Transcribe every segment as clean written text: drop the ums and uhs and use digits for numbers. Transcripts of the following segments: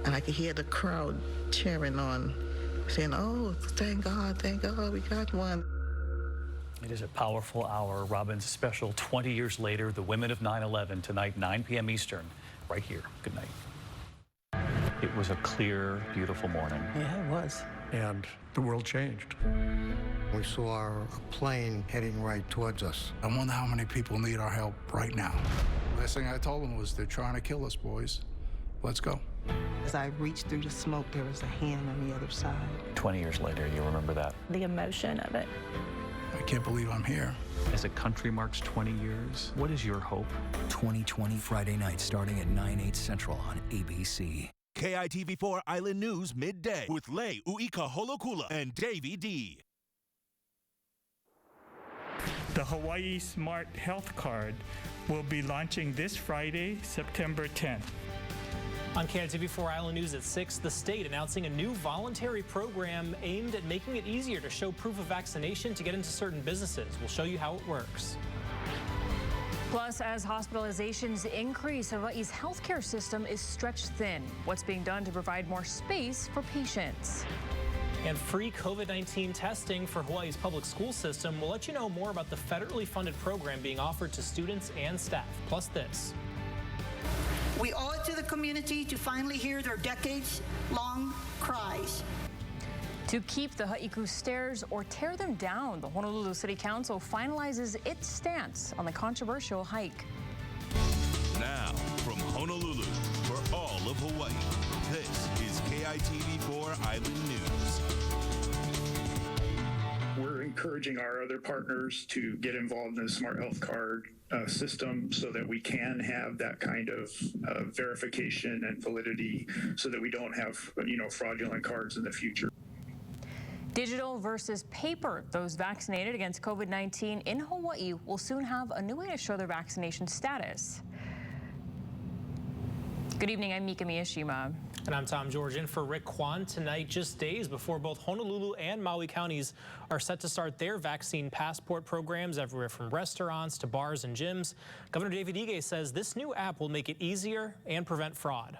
And I could hear the crowd cheering on, saying, oh, thank God, we got one. It is a powerful hour. Robin's special 20 years later, The Women of 9/11, tonight, 9 p.m. Eastern, right here. Good night. It was a clear, beautiful morning. Yeah, it was. And the world changed. We saw a plane heading right towards us. I wonder how many people need our help right now. Last thing I told them was, they're trying to kill us, boys. Let's go. As I reached through the smoke, there was a hand on the other side. 20 years later, you remember that. The emotion of it. I can't believe I'm here. As a country marks 20 years, what is your hope? 2020 Friday night starting at 9/8 Central on ABC. KITV4 Island News midday with Lei Uika Holokula and Davey D. The Hawaii Smart Health Card will be launching this Friday, September 10th. On KITV4 Island News at 6, the state announcing a new voluntary program aimed at making it easier to show proof of vaccination to get into certain businesses. We'll show you how it works. Plus, as hospitalizations increase, Hawaii's healthcare system is stretched thin. What's being done to provide more space for patients? And free COVID-19 testing for Hawaii's public school system. We'll let you know more about the federally funded program being offered to students and staff. Plus this. We owe it to the community to finally hear their decades-long cries. To keep the Ha'iku stairs or tear them down, the Honolulu City Council finalizes its stance on the controversial hike. Now, from Honolulu, for all of Hawaii, this is KITV4 Island News. We're encouraging our other partners to get involved in the Smart Health Card system so that we can have that kind of verification and validity so that we don't have, fraudulent cards in the future. Digital versus paper. Those vaccinated against COVID-19 in Hawaii will soon have a new way to show their vaccination status. Good evening, I'm Mika Miyashima. And I'm Tom George in for Rick Kwan tonight, just days before both Honolulu and Maui counties are set to start their vaccine passport programs everywhere from restaurants to bars and gyms. Governor David Ige says this new app will make it easier and prevent fraud.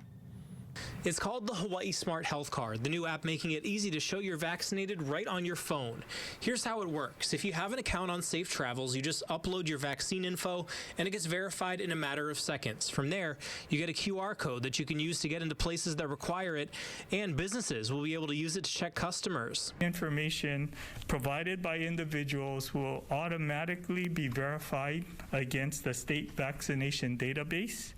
It's called the Hawaii Smart Health Card, the new app making it easy to show you're vaccinated right on your phone. Here's how it works. If you have an account on Safe Travels, you just upload your vaccine info and it gets verified in a matter of seconds. From there, you get a QR code that you can use to get into places that require it, and businesses will be able to use it to check customers. Information provided by individuals will automatically be verified against the state vaccination database.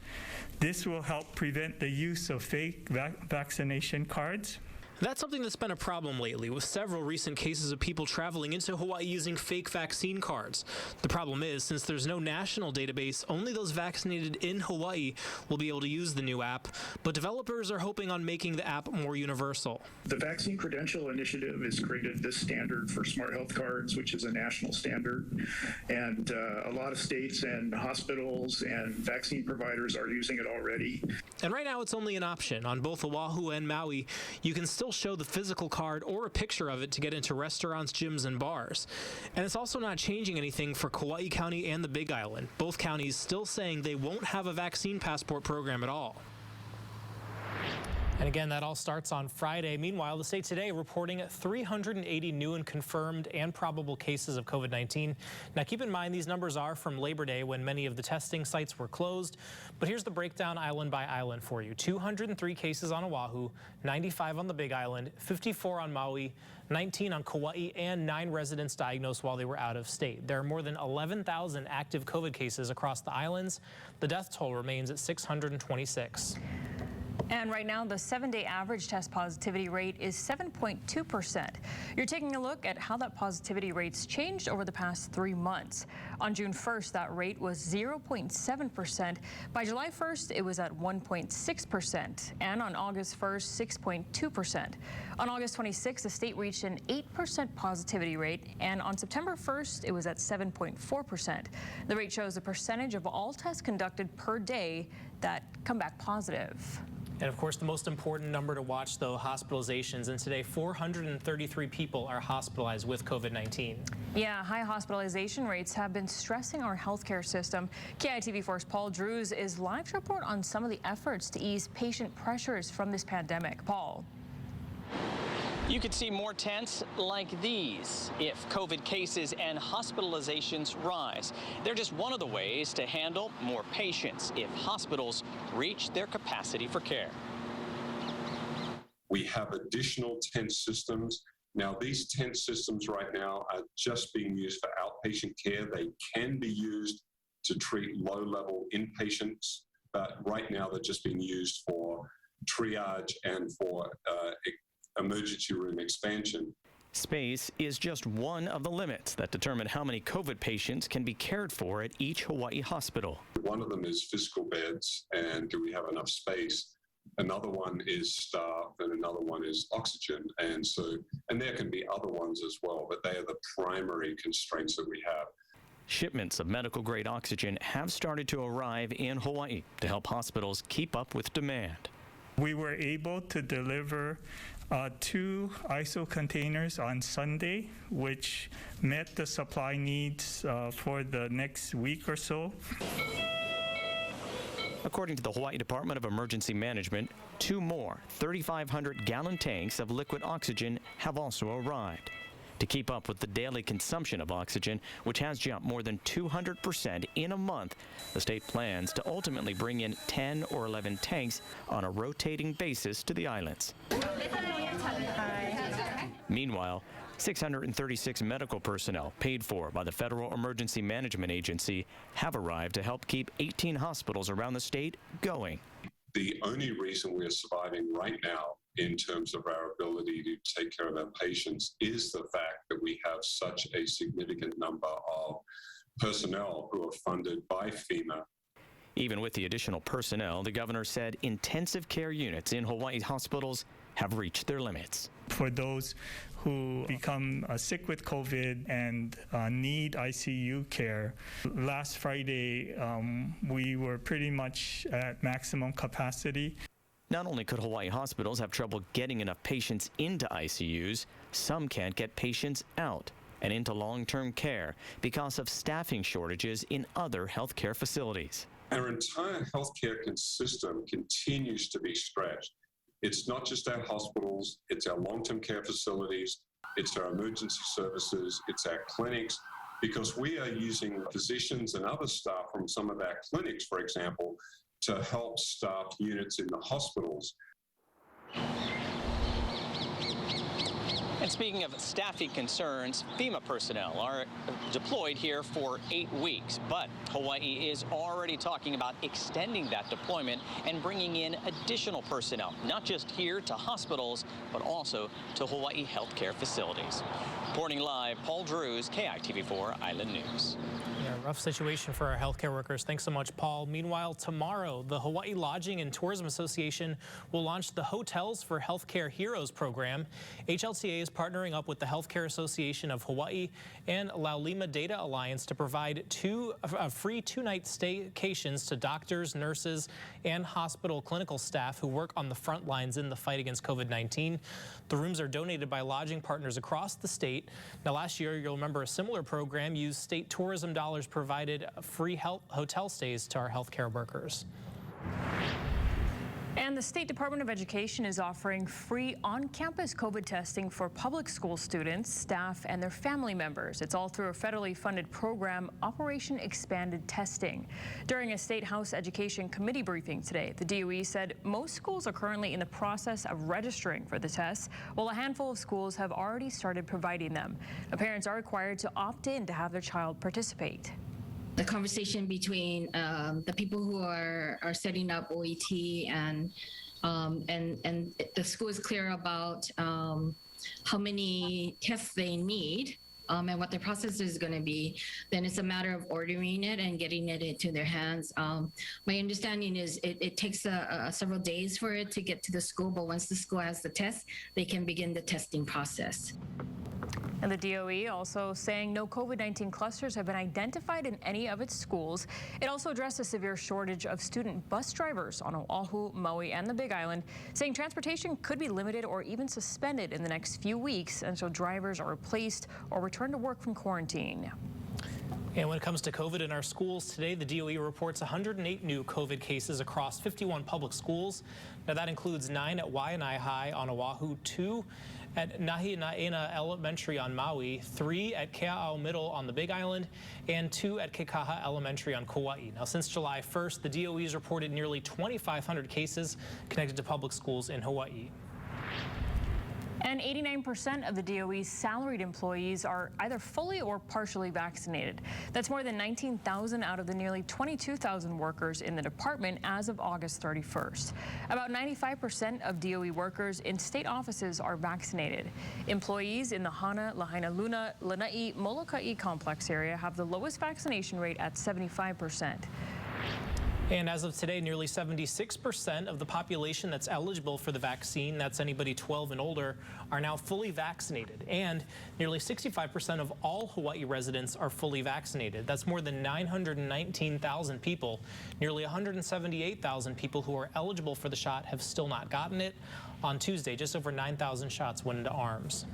This will help prevent the use of fake vaccination cards. That's something that's been a problem lately, with several recent cases of people traveling into Hawaii using fake vaccine cards. The problem is, since there's no national database, only those vaccinated in Hawaii will be able to use the new app, but developers are hoping on making the app more universal. The Vaccine Credential Initiative has created this standard for smart health cards, which is a national standard, and a lot of states and hospitals and vaccine providers are using it already. And right now it's only an option. On both Oahu and Maui, you can still show the physical card or a picture of it to get into restaurants, gyms, and bars. And it's also not changing anything for Kauai County and the Big Island. Both counties still saying they won't have a vaccine passport program at all. And again, that all starts on Friday. Meanwhile, the state today reporting 380 new and confirmed and probable cases of COVID-19. Now, keep in mind, these numbers are from Labor Day when many of the testing sites were closed. But here's the breakdown island by island for you. 203 cases on Oahu, 95 on the Big Island, 54 on Maui, 19 on Kauai, and 9 residents diagnosed while they were out of state. There are more than 11,000 active COVID cases across the islands. The death toll remains at 626. And right now, the 7-day average test positivity rate is 7.2%. You're taking a look at how that positivity rate's changed over the past 3 months. On June 1st, that rate was 0.7%. By July 1st, it was at 1.6%. And on August 1st, 6.2%. On August 26th, the state reached an 8% positivity rate. And on September 1st, it was at 7.4%. The rate shows the percentage of all tests conducted per day that come back positive. And of course, the most important number to watch, though, hospitalizations. And today, 433 people are hospitalized with COVID-19. Yeah, high hospitalization rates have been stressing our healthcare system. KITV4's Paul Drews is live to report on some of the efforts to ease patient pressures from this pandemic. Paul. You could see more tents like these if COVID cases and hospitalizations rise. They're just one of the ways to handle more patients if hospitals reach their capacity for care. We have additional tent systems. Now, these tent systems right now are just being used for outpatient care. They can be used to treat low-level inpatients, but right now they're just being used for triage and for emergency room expansion. Space is just one of the limits that determine how many COVID patients can be cared for at each Hawaii hospital. One of them is physical beds, and do we have enough space? Another one is staff, and another one is oxygen. And there can be other ones as well, but they are the primary constraints that we have. Shipments of medical-grade oxygen have started to arrive in Hawaii to help hospitals keep up with demand. We were able to deliver 2 ISO containers on Sunday, which met the supply needs for the next week or so. According to the Hawaii Department of Emergency Management, 2 more 3,500-gallon tanks of liquid oxygen have also arrived. To keep up with the daily consumption of oxygen, which has jumped more than 200% in a month, the state plans to ultimately bring in 10 or 11 tanks on a rotating basis to the islands. Meanwhile, 636 medical personnel paid for by the Federal Emergency Management Agency have arrived to help keep 18 hospitals around the state going. The only reason we're surviving right now in terms of our ability to take care of our patients is the fact that we have such a significant number of personnel who are funded by FEMA. Even with the additional personnel, the governor said intensive care units in Hawaii hospitals have reached their limits. For those who become sick with COVID and need ICU care, last Friday we were pretty much at maximum capacity. Not only could Hawaii hospitals have trouble getting enough patients into ICUs, some can't get patients out and into long-term care because of staffing shortages in other healthcare facilities. Our entire healthcare system continues to be stretched. It's not just our hospitals, it's our long-term care facilities, it's our emergency services, it's our clinics, because we are using physicians and other staff from some of our clinics, for example, to help staff units in the hospitals. And speaking of staffing concerns, FEMA personnel are deployed here for 8 weeks, but Hawaii is already talking about extending that deployment and bringing in additional personnel, not just here to hospitals, but also to Hawaii healthcare facilities. Reporting live, Paul Drews, KITV4 Island News. Yeah, rough situation for our healthcare workers. Thanks so much, Paul. Meanwhile, tomorrow, the Hawaii Lodging and Tourism Association will launch the Hotels for Healthcare Heroes program. HLTA is partnering up with the Healthcare Association of Hawaii and Laulima Data Alliance to provide free 2-night staycations to doctors, nurses, and hospital clinical staff who work on the front lines in the fight against COVID-19. The rooms are donated by lodging partners across the state. Now, last year, you'll remember a similar program used state tourism dollars provided free hotel stays to our healthcare workers. And the State Department of Education is offering free on-campus COVID testing for public school students, staff, and their family members. It's all through a federally funded program, Operation Expanded Testing. During a State House Education Committee briefing today, the DOE said most schools are currently in the process of registering for the tests, while a handful of schools have already started providing them. Now, parents are required to opt in to have their child participate. The conversation between the people who are setting up OET and the school is clear about how many tests they need and what their process is going to be, then it's a matter of ordering it and getting it into their hands. My understanding is it takes several days for it to get to the school, but once the school has the test, they can begin the testing process. And the DOE also saying no COVID-19 clusters have been identified in any of its schools. It also addressed a severe shortage of student bus drivers on Oahu, Maui, and the Big Island, saying transportation could be limited or even suspended in the next few weeks until drivers are replaced or return to work from quarantine. And when it comes to COVID in our schools today, the DOE reports 108 new COVID cases across 51 public schools. Now that includes 9 at Waianae High on Oahu, 2 at Nahi'inaina Elementary on Maui, 3 at Kea'au Middle on the Big Island, and 2 at Kekaha Elementary on Kauai. Now, since July 1st, the DOE has reported nearly 2,500 cases connected to public schools in Hawaii. And 89% of the DOE's salaried employees are either fully or partially vaccinated. That's more than 19,000 out of the nearly 22,000 workers in the department as of August 31st. About 95% of DOE workers in state offices are vaccinated. Employees in the Hana, Lahaina Luna, Lanai, Molokai complex area have the lowest vaccination rate at 75%. And as of today, nearly 76% of the population that's eligible for the vaccine, that's anybody 12 and older, are now fully vaccinated. And nearly 65% of all Hawaii residents are fully vaccinated. That's more than 919,000 people. Nearly 178,000 people who are eligible for the shot have still not gotten it. On Tuesday, just over 9,000 shots went into arms.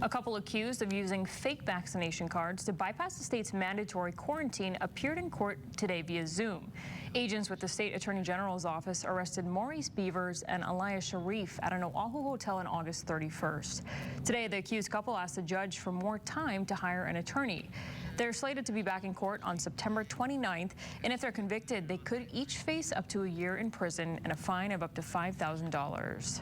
A couple accused of using fake vaccination cards to bypass the state's mandatory quarantine appeared in court today via Zoom. Agents with the state attorney general's office arrested Maurice Beavers and Alaya Sharif at an Oahu hotel on August 31st. Today, the accused couple asked the judge for more time to hire an attorney. They're slated to be back in court on September 29th, and if they're convicted, they could each face up to a year in prison and a fine of up to $5,000.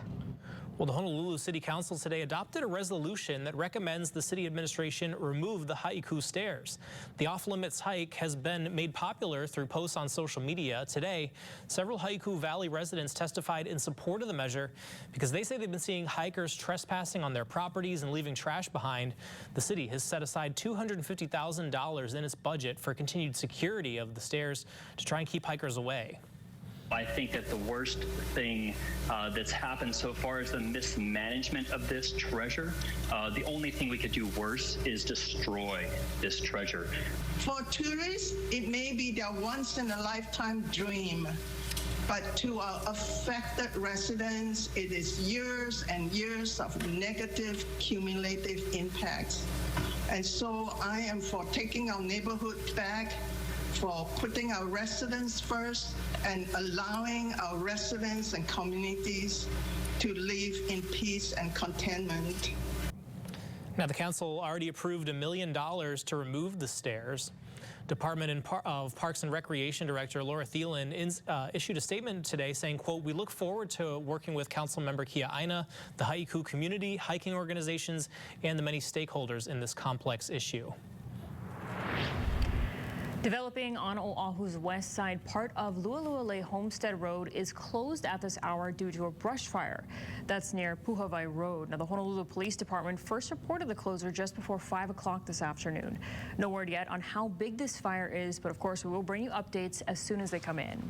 Well, the Honolulu City Council today adopted a resolution that recommends the city administration remove the Haiku stairs. The off-limits hike has been made popular through posts on social media. Today, several Haiku Valley residents testified in support of the measure because they say they've been seeing hikers trespassing on their properties and leaving trash behind. The city has set aside $250,000 in its budget for continued security of the stairs to try and keep hikers away. I think that the worst thing that's happened so far is the mismanagement of this treasure. The only thing we could do worse is destroy this treasure. For tourists, it may be their once-in-a-lifetime dream. But to our affected residents, it is years and years of negative cumulative impacts. And so I am for taking our neighborhood back, for putting our residents first and allowing our residents and communities to live in peace and contentment. Now, the council already approved $1 million to remove the stairs. Department of Parks and Recreation Director Laura Thielen issued a statement today saying, quote, "We look forward to working with Council Member Kia Aina, the Haiku community, hiking organizations, and the many stakeholders in this complex issue." Developing on Oahu's west side, part of Lualualei Homestead Road is closed at this hour due to a brush fire. That's near Puhawai Road. Now, the Honolulu Police Department first reported the closure just before 5 o'clock this afternoon. No word yet on how big this fire is, but of course we will bring you updates as soon as they come in.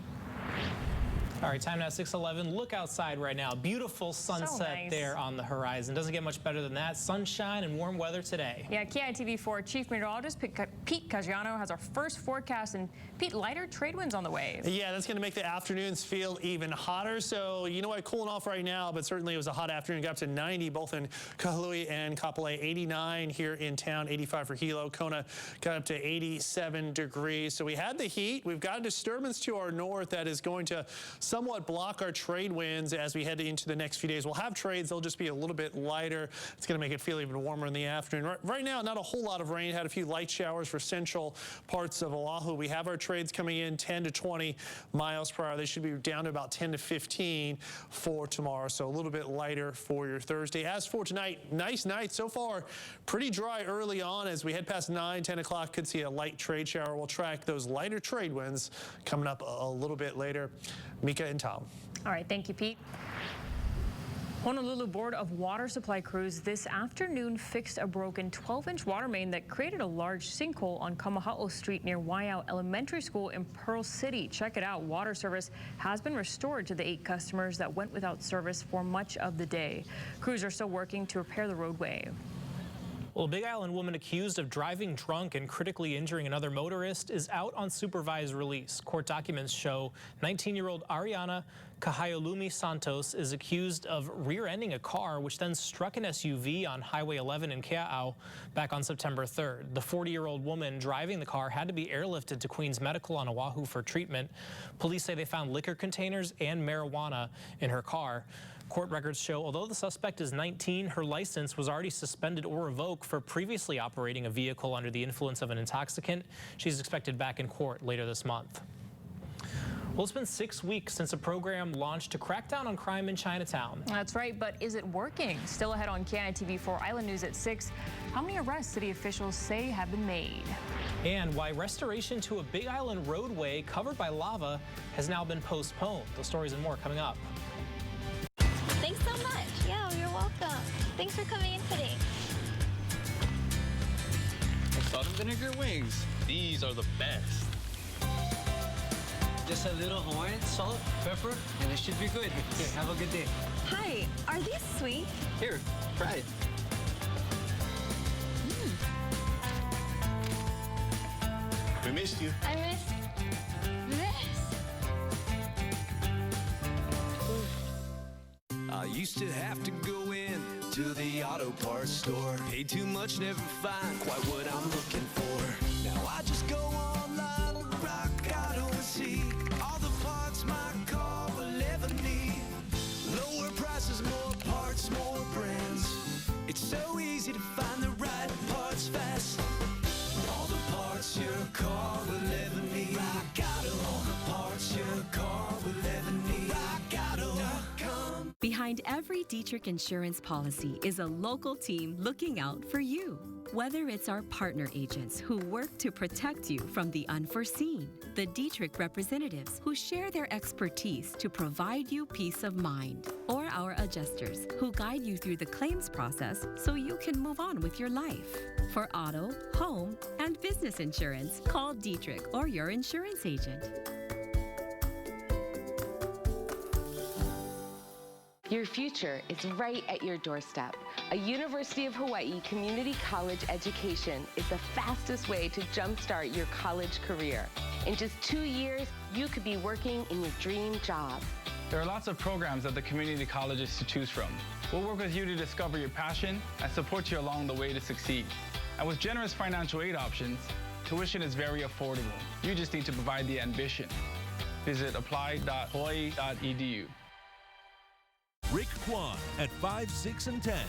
All right, time now 6:11. Look outside right now. Beautiful sunset there on the horizon. Doesn't get much better than that. Sunshine and warm weather today. Yeah, KITV4 Chief Meteorologist Pete Caggiano has our first forecast. And Pete, lighter trade winds on the way. Yeah, that's going to make the afternoons feel even hotter. So, you know what, cooling off right now, but certainly it was a hot afternoon. Got up to 90 both in Kahului and Kapolei. 89 here in town, 85 for Hilo. Kona got up to 87 degrees. So we had the heat. We've got a disturbance to our north that is going to somewhat block our trade winds as we head into the next few days. We'll have trades. They'll just be a little bit lighter. It's going to make it feel even warmer in the afternoon. Right now, not a whole lot of rain. Had a few light showers for central parts of Oahu. We have our trades coming in 10 to 20 miles per hour. They should be down to about 10 to 15 for tomorrow. So a little bit lighter for your Thursday. As for tonight, nice night so far. Pretty dry early on. As we head past 9, 10 o'clock, could see a light trade shower. We'll track those lighter trade winds coming up a little bit later. Mika and Tom. All right, thank you, Pete. Honolulu Board of Water Supply crews this afternoon fixed a broken 12-inch water main that created a large sinkhole on Kamaha'o Street near Waiau Elementary School in Pearl City. Check it out. Water service has been restored to the 8 customers that went without service for much of the day. Crews are still working to repair the roadway. Well, a Big Island woman accused of driving drunk and critically injuring another motorist is out on supervised release. Court documents show 19-year-old Ariana Kahayolumi Santos is accused of rear-ending a car, which then struck an SUV on Highway 11 in Kea'au back on September 3rd. The 40-year-old woman driving the car had to be airlifted to Queens Medical on Oahu for treatment. Police say they found liquor containers and marijuana in her car. Court records show, although the suspect is 19, her license was already suspended or revoked for previously operating a vehicle under the influence of an intoxicant. She's expected back in court later this month. Well, it's been 6 weeks since a program launched to crack down on crime in Chinatown. That's right, but is it working? Still ahead on KITV4 Island News at 6. How many arrests city officials say have been made? And why restoration to a Big Island roadway covered by lava has now been postponed. Those stories and more coming up. Thanks so much. Yeah, you're welcome. Thanks for coming in today. Salt and vinegar wings. These are the best. Just a little Hawaiian salt, pepper, and it should be good. Here, have a good day. Hi, are these sweet? Here, try it. We missed you. I missed this. I used to have to go in to the auto parts store. Paid too much, never find quite what I'm looking for. Now I just go online to Rock Auto and see all the parts my car will ever need. Lower prices, more parts, more brands. It's so easy to find the right parts fast. All the parts your car will ever need. Rock Auto. All the parts your car will ever need. RockAuto.com. Behind every Dietrich insurance policy is a local team looking out for you. Whether it's our partner agents who work to protect you from the unforeseen, the Dietrich representatives who share their expertise to provide you peace of mind, or our adjusters who guide you through the claims process so you can move on with your life. For auto, home, and business insurance, call Dietrich or your insurance agent. Your future is right at your doorstep. A University of Hawaii community college education is the fastest way to jumpstart your college career. In just 2 years, you could be working in your dream job. There are lots of programs at the community colleges to choose from. We'll work with you to discover your passion and support you along the way to succeed. And with generous financial aid options, tuition is very affordable. You just need to provide the ambition. Visit apply.hawaii.edu. Rick Kwan at 5, 6, and 10.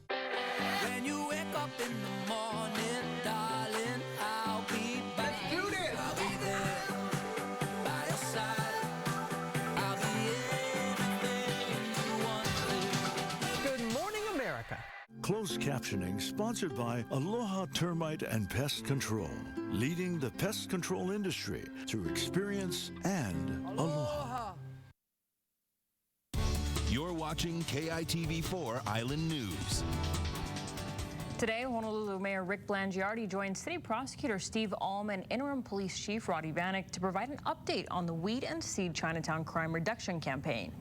When you wake up in the morning, darling, I'll be back. Let's do this. I'll be there by your side. I'll be everything you want to. Good morning, America. Closed captioning sponsored by Aloha Termite and Pest Control, leading the pest control industry through experience and aloha. You're watching KITV4 Island News. Today, Honolulu Mayor Rick Blangiardi joined City Prosecutor Steve Alm and Interim Police Chief Roddy Vanek to provide an update on the Weed and Seed Chinatown Crime Reduction Campaign.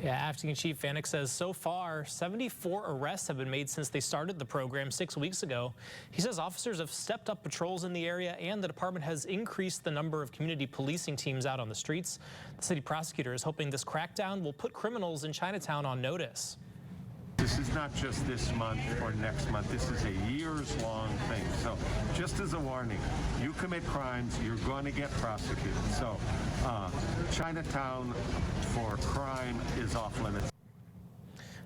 Yeah, Acting Chief Vanek says so far, 74 arrests have been made since they started the program 6 weeks ago. He says officers have stepped up patrols in the area and the department has increased the number of community policing teams out on the streets. The city prosecutor is hoping this crackdown will put criminals in Chinatown on notice. This is not just this month or next month. This is a years-long thing. So just as a warning, you commit crimes, you're going to get prosecuted. So Chinatown for crime is off limits.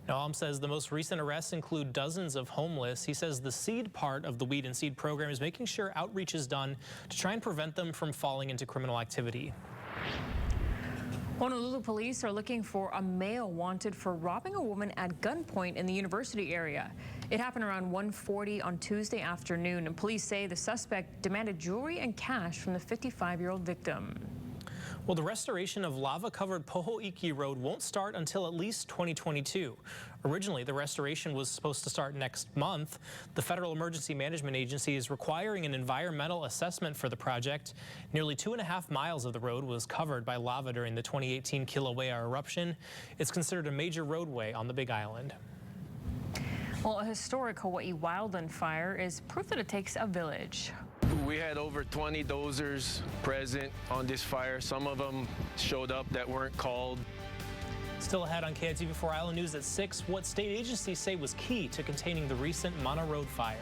Now, Alm says the most recent arrests include dozens of homeless. He says the seed part of the Weed and Seed program is making sure outreach is done to try and prevent them from falling into criminal activity. Honolulu police are looking for a male wanted for robbing a woman at gunpoint in the university area. It happened around 1:40 on Tuesday afternoon, and police say the suspect demanded jewelry and cash from the 55-year-old victim. Well, the restoration of lava-covered Poho'iki Road won't start until at least 2022. Originally, the restoration was supposed to start next month. The Federal Emergency Management Agency is requiring an environmental assessment for the project. Nearly 2.5 miles of the road was covered by lava during the 2018 Kilauea eruption. It's considered a major roadway on the Big Island. Well, a historic Hawaii wildland fire is proof that it takes a village. We had over 20 dozers present on this fire. Some of them showed up that weren't called. Still ahead on KITV4 Island News at 6, what state agencies say was key to containing the recent Mana Road fire.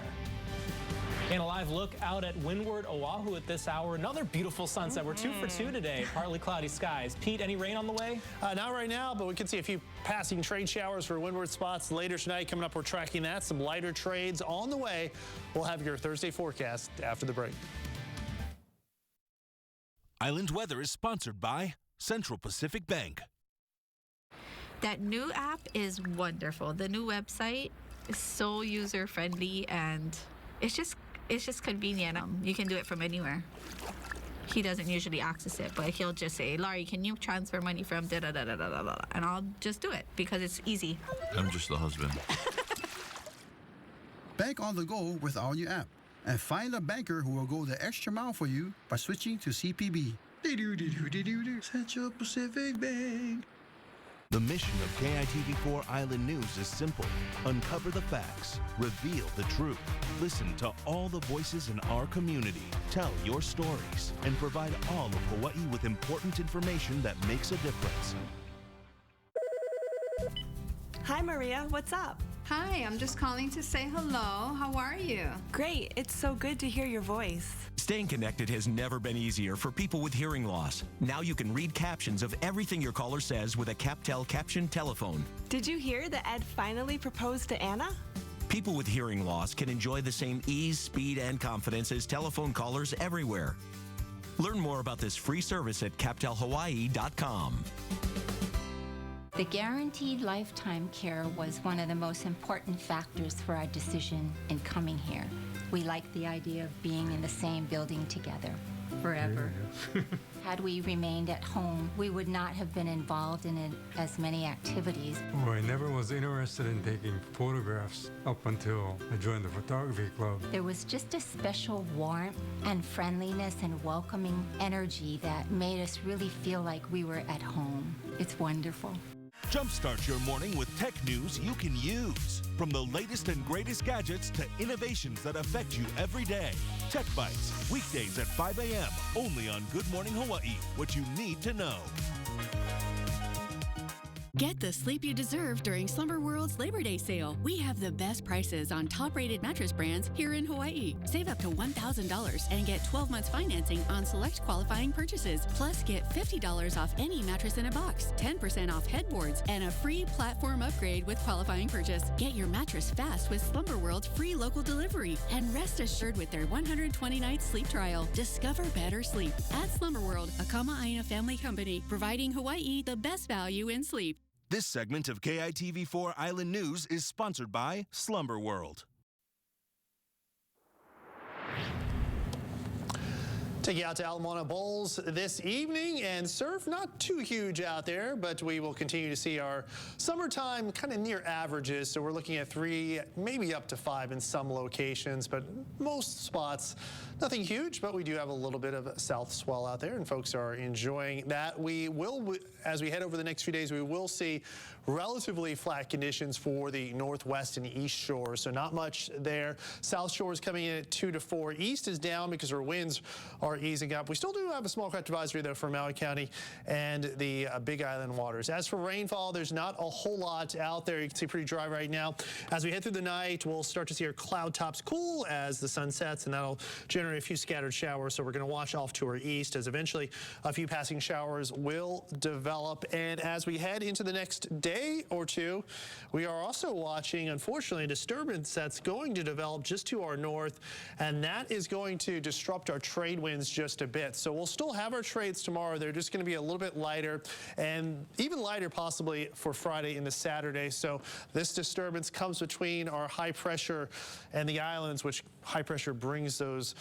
And a live look out at Windward, Oahu at this hour. Another beautiful sunset. We're 2 for 2 today. Partly cloudy skies. Pete, any rain on the way? Not right now, but we can see a few passing trade showers for windward spots later tonight. Coming up, we're tracking that. Some lighter trades on the way. We'll have your Thursday forecast after the break. Island Weather is sponsored by Central Pacific Bank. That new app is wonderful. The new website is so user-friendly, and it's just convenient. You can do it from anywhere. He doesn't usually access it, but he'll just say, Laurie, can you transfer money from da-da-da-da-da-da-da? And I'll just do it because it's easy. I'm just the husband. Bank on the go with our new app. And find a banker who will go the extra mile for you by switching to CPB. Central Pacific Bank. The mission of KITV4 Island News is simple. Uncover the facts, reveal the truth, listen to all the voices in our community, tell your stories, and provide all of Hawaii with important information that makes a difference. Hi, Maria. What's up? Hi, I'm just calling to say hello. How are you? Great. It's so good to hear your voice. Staying connected has never been easier for people with hearing loss. Now you can read captions of everything your caller says with a CapTel caption telephone. Did you hear that Ed finally proposed to Anna? People with hearing loss can enjoy the same ease, speed, and confidence as telephone callers everywhere. Learn more about this free service at CapTelHawaii.com. The guaranteed lifetime care was one of the most important factors for our decision in coming here. We liked the idea of being in the same building together forever. Had we remained at home, we would not have been involved in as many activities. Oh, I never was interested in taking photographs up until I joined the photography club. There was just a special warmth and friendliness and welcoming energy that made us really feel like we were at home. It's wonderful. Jumpstart your morning with tech news you can use. From the latest and greatest gadgets to innovations that affect you every day. Tech Bites, weekdays at 5 a.m. only on Good Morning Hawaii. What you need to know. Get the sleep you deserve during Slumber World's Labor Day sale. We have the best prices on top-rated mattress brands here in Hawaii. Save up to $1,000 and get 12 months financing on select qualifying purchases. Plus, get $50 off any mattress in a box, 10% off headboards, and a free platform upgrade with qualifying purchase. Get your mattress fast with Slumber World's free local delivery. And rest assured with their 120-night sleep trial. Discover better sleep at Slumber World, a Kama'aina family company, providing Hawaii the best value in sleep. This segment of KITV4 Island News is sponsored by Slumber World. Take you out to Ala Moana Bowls this evening, and surf not too huge out there, but we will continue to see our summertime kind of near averages. So we're looking at 3, maybe up to 5 in some locations, but most spots nothing huge, but we do have a little bit of a south swell out there, and folks are enjoying that. We will, as we head over the next few days, we will see relatively flat conditions for the northwest and east shores, so not much there. South shore is coming in at 2 to 4. East is down because our winds are easing up. We still do have a small craft advisory, though, for Maui County and the Big Island waters. As for rainfall, there's not a whole lot out there. You can see pretty dry right now. As we head through the night, we'll start to see our cloud tops cool as the sun sets, and that'll generate a few scattered showers. So we're going to wash off to our east as eventually a few passing showers will develop. And as we head into the next day or two, we are also watching, unfortunately, a disturbance that's going to develop just to our north, and that is going to disrupt our trade winds just a bit. So we'll still have our trades tomorrow. They're just going to be a little bit lighter, and even lighter possibly for Friday into Saturday. So this disturbance comes between our high pressure and the islands, which high pressure brings those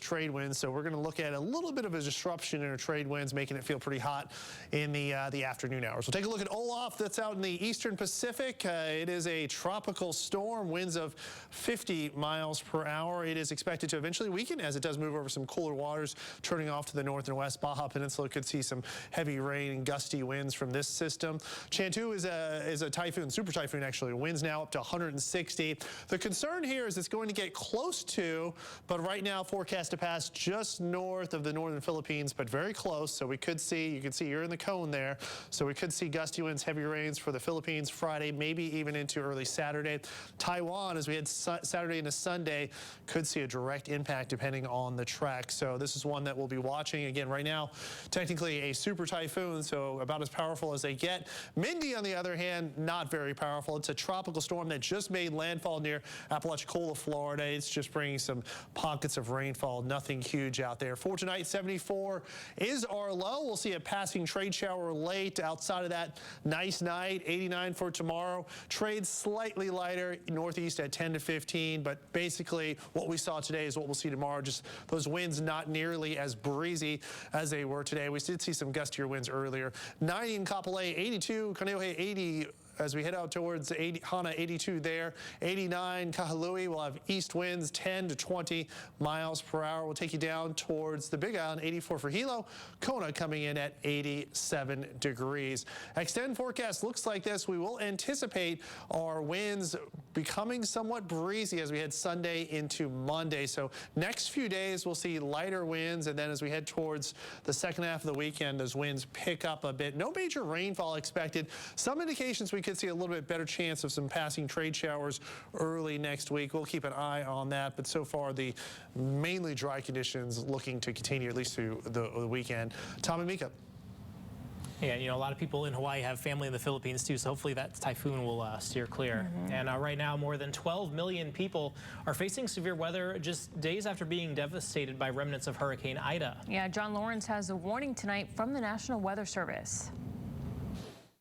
trade winds. So we're going to look at a little bit of a disruption in our trade winds, making it feel pretty hot in the afternoon hours. We'll take a look at Olaf. That's out in the eastern Pacific. It is a tropical storm, winds of 50 miles per hour. It is expected to eventually weaken as it does move over some cooler waters. waters turning off to the north and west. Baja Peninsula could see some heavy rain and gusty winds from this system. Chantu is a typhoon, super typhoon actually. Winds now up to 160. The concern here is it's going to get close to, but right now forecast to pass just north of the northern Philippines, but very close. So we could see, you can see you're in the cone there. So we could see gusty winds, heavy rains for the Philippines Friday, maybe even into early Saturday. Taiwan, as we had Saturday into Sunday, could see a direct impact depending on the track. So this is one that we'll be watching. Again, right now, technically a super typhoon, so about as powerful as they get. Mindy, on the other hand, not very powerful. It's a tropical storm that just made landfall near Apalachicola, Florida. It's just bringing some pockets of rainfall, nothing huge out there. For tonight, 74 is our low. We'll see a passing trade shower late. Outside of that, nice night. 89 for tomorrow. Trade slightly lighter, northeast at 10 to 15, but basically what we saw today is what we'll see tomorrow. Just those winds not nearly as breezy as they were today. We did see some gustier winds earlier. 90 in Kapolei, 82, Kaneohe 80. As we head out towards Hana, 82 there. 89 Kahului will have east winds 10 to 20 miles per hour. We'll take you down towards the Big Island. 84 for Hilo. Kona coming in at 87 degrees. Extend forecast looks like this. We will anticipate our winds becoming somewhat breezy as we head Sunday into Monday. So next few days we'll see lighter winds, and then as we head towards the second half of the weekend, those winds pick up a bit. No major rainfall expected. Some indications we could see a little bit better chance of some passing trade showers early next week. We'll keep an eye on that, but so far the mainly dry conditions looking to continue at least through the weekend. Tom and Mika. Yeah, you know, a lot of people in Hawaii have family in the Philippines too, so hopefully that typhoon will steer clear. And right now, more than 12 million people are facing severe weather just days after being devastated by remnants of Hurricane Ida. Yeah, John Lawrence has a warning tonight from the National Weather Service.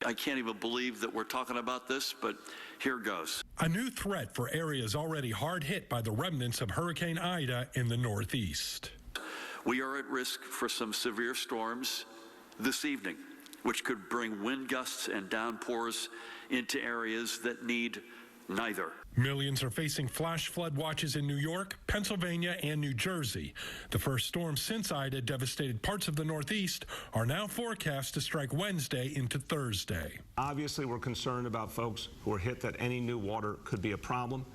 I can't even believe that we're talking about this, but here goes. A new threat for areas already hard hit by the remnants of Hurricane Ida in the Northeast. We are at risk for some severe storms this evening, which could bring wind gusts and downpours into areas that need neither. Millions are facing flash flood watches in New York, Pennsylvania, and New Jersey. The first storms since Ida devastated parts of the Northeast are now forecast to strike Wednesday into Thursday. Obviously, we're concerned about folks who are hit that any new water could be a problem.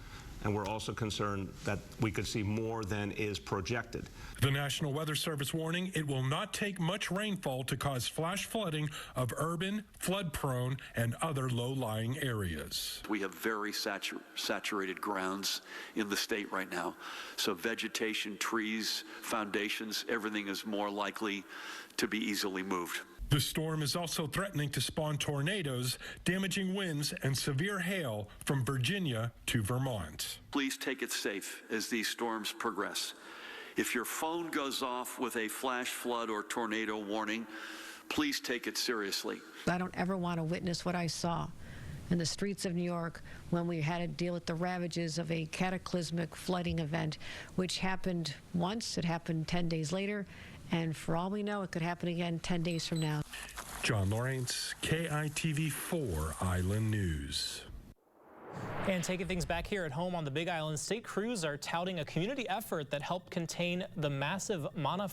And we're also concerned that we could see more than is projected. The National Weather Service warning it will not take much rainfall to cause flash flooding of urban, flood-prone, and other low-lying areas. We have very saturated grounds in the state right now. So vegetation, trees, foundations, everything is more likely to be easily moved. The storm is also threatening to spawn tornadoes, damaging winds, and severe hail from Virginia to Vermont. Please take it safe as these storms progress. If your phone goes off with a flash flood or tornado warning, please take it seriously. I don't ever want to witness what I saw in the streets of New York when we had to deal with the ravages of a cataclysmic flooding event, which happened once, it happened 10 days later, and for all we know, it could happen again 10 days from now. John Lawrence, KITV4 Island News. And taking things back here at home on the Big Island, state crews are touting a community effort that helped contain the massive Mana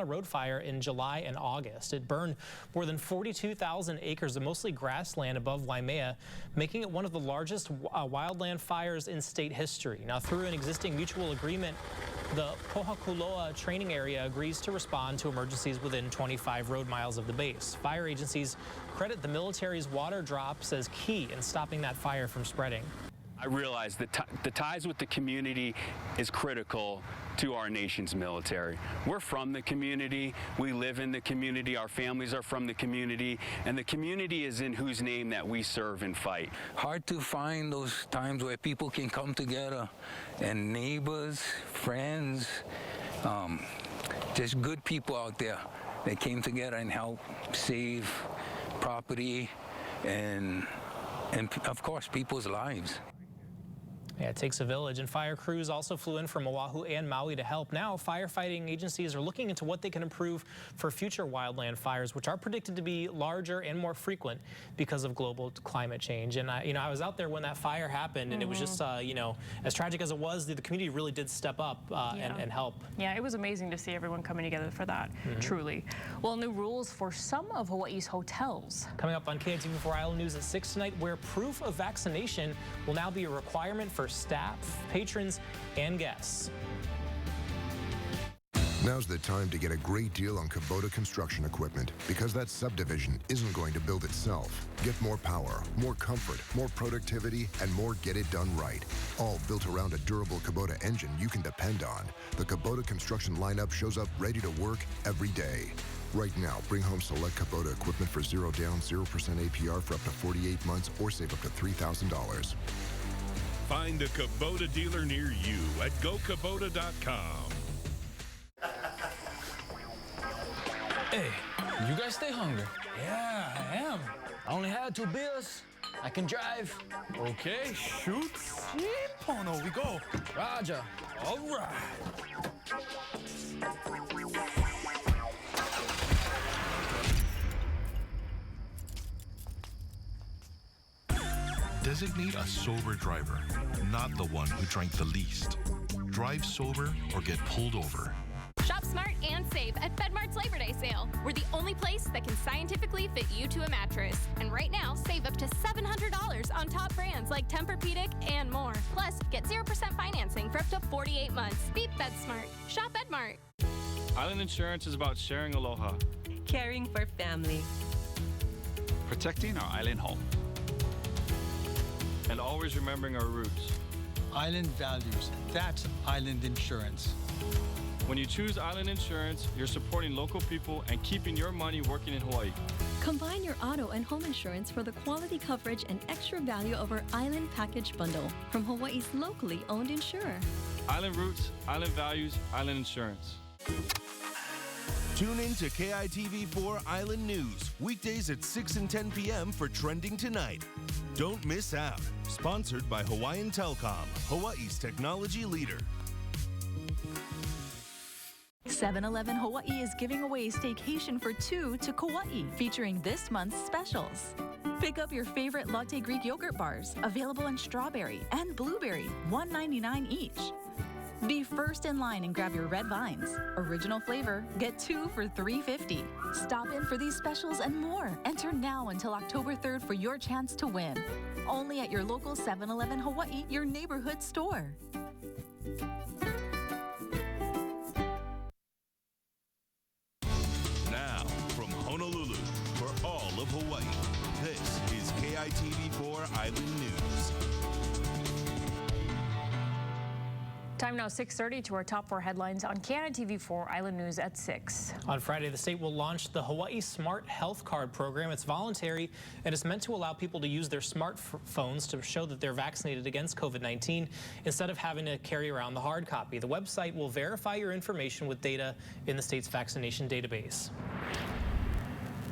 Road fire in July and August. It burned more than 42,000 acres of mostly grassland above Waimea, making it one of the largest wildland fires in state history. Now, through an existing mutual agreement, the Pohakuloa training area agrees to respond to emergencies within 25 road miles of the base. Fire agencies credit the military's water drops as key in stopping that fire from spreading. I realize that the ties with the community is critical to our nation's military. We're from the community, we live in the community, our families are from the community, and the community is in whose name that we serve and fight. Hard to find those times where people can come together, and neighbors, friends, just good people out there that came together and helped save property and of course people's lives. Yeah, it takes a village, and fire crews also flew in from Oahu and Maui to help. Now, firefighting agencies are looking into what they can improve for future wildland fires, which are predicted to be larger and more frequent because of global climate change. And I was out there when that fire happened, and it was just, as tragic as it was, the community really did step up and help. Yeah, it was amazing to see everyone coming together for that, truly. Well, new rules for some of Hawaii's hotels. Coming up on KITV4 Island News at 6 tonight, where proof of vaccination will now be a requirement for staff, patrons, and guests. Now's the time to get a great deal on Kubota construction equipment, because that subdivision isn't going to build itself. Get more power, more comfort, more productivity, and more get it done right. All built around a durable Kubota engine you can depend on. The Kubota construction lineup shows up ready to work every day. Right now, bring home select Kubota equipment for 0 down, 0% APR for up to 48 months or save up to $3,000. Find a Kubota dealer near you at gokubota.com. Hey, you guys stay hungry? Yeah, I am. I only had 2 beers. I can drive. Okay, shoot. Pono, we go. Roger. All right. Designate a sober driver, not the one who drank the least. Drive sober or get pulled over. Shop smart and save at FedMart's Labor Day sale. We're the only place that can scientifically fit you to a mattress. And right now, save up to $700 on top brands like Tempur-Pedic and more. Plus, get 0% financing for up to 48 months. Beat FedSmart. Shop FedMart. Island Insurance is about sharing aloha, caring for family, protecting our island home, and always remembering our roots. Island values. That's Island Insurance. When you choose Island Insurance, you're supporting local people and keeping your money working in Hawaii. Combine your auto and home insurance for the quality coverage and extra value of our Island Package Bundle from Hawaii's locally owned insurer. Island Roots, Island Values, Island Insurance. Tune in to KITV4 Island News, weekdays at 6 and 10 p.m. for Trending Tonight. Don't miss out. Sponsored by Hawaiian Telcom, Hawaii's technology leader. 7-Eleven Hawaii is giving away Staycation for 2 to Kauai, featuring this month's specials. Pick up your favorite latte Greek yogurt bars, available in strawberry and blueberry, $1.99 each. Be first in line and grab your red vines. Original flavor, get 2 for $3.50. Stop in for these specials and more. Enter now until October 3rd for your chance to win. Only at your local 7-Eleven Hawaii, your neighborhood store. Now, from Honolulu, for all of Hawaii, this is KITV4 Island News. Time now 6:30 to our top 4 headlines on KITV4 Island News at 6. On Friday, the state will launch the Hawaii Smart Health Card program. It's voluntary and it's meant to allow people to use their smartphones to show that they're vaccinated against COVID-19 instead of having to carry around the hard copy. The website will verify your information with data in the state's vaccination database.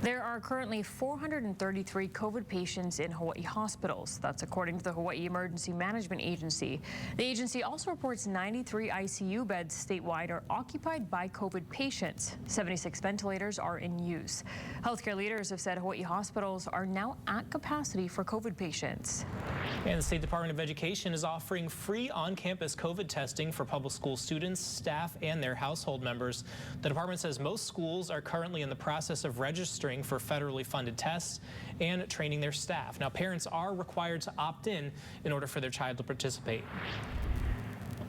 There are currently 433 COVID patients in Hawaii hospitals. That's according to the Hawaii Emergency Management Agency. The agency also reports 93 ICU beds statewide are occupied by COVID patients. 76 ventilators are in use. Healthcare leaders have said Hawaii hospitals are now at capacity for COVID patients. And the State Department of Education is offering free on-campus COVID testing for public school students, staff, and their household members. The department says most schools are currently in the process of registering for federally funded tests and training their staff. Now, parents are required to opt in order for their child to participate.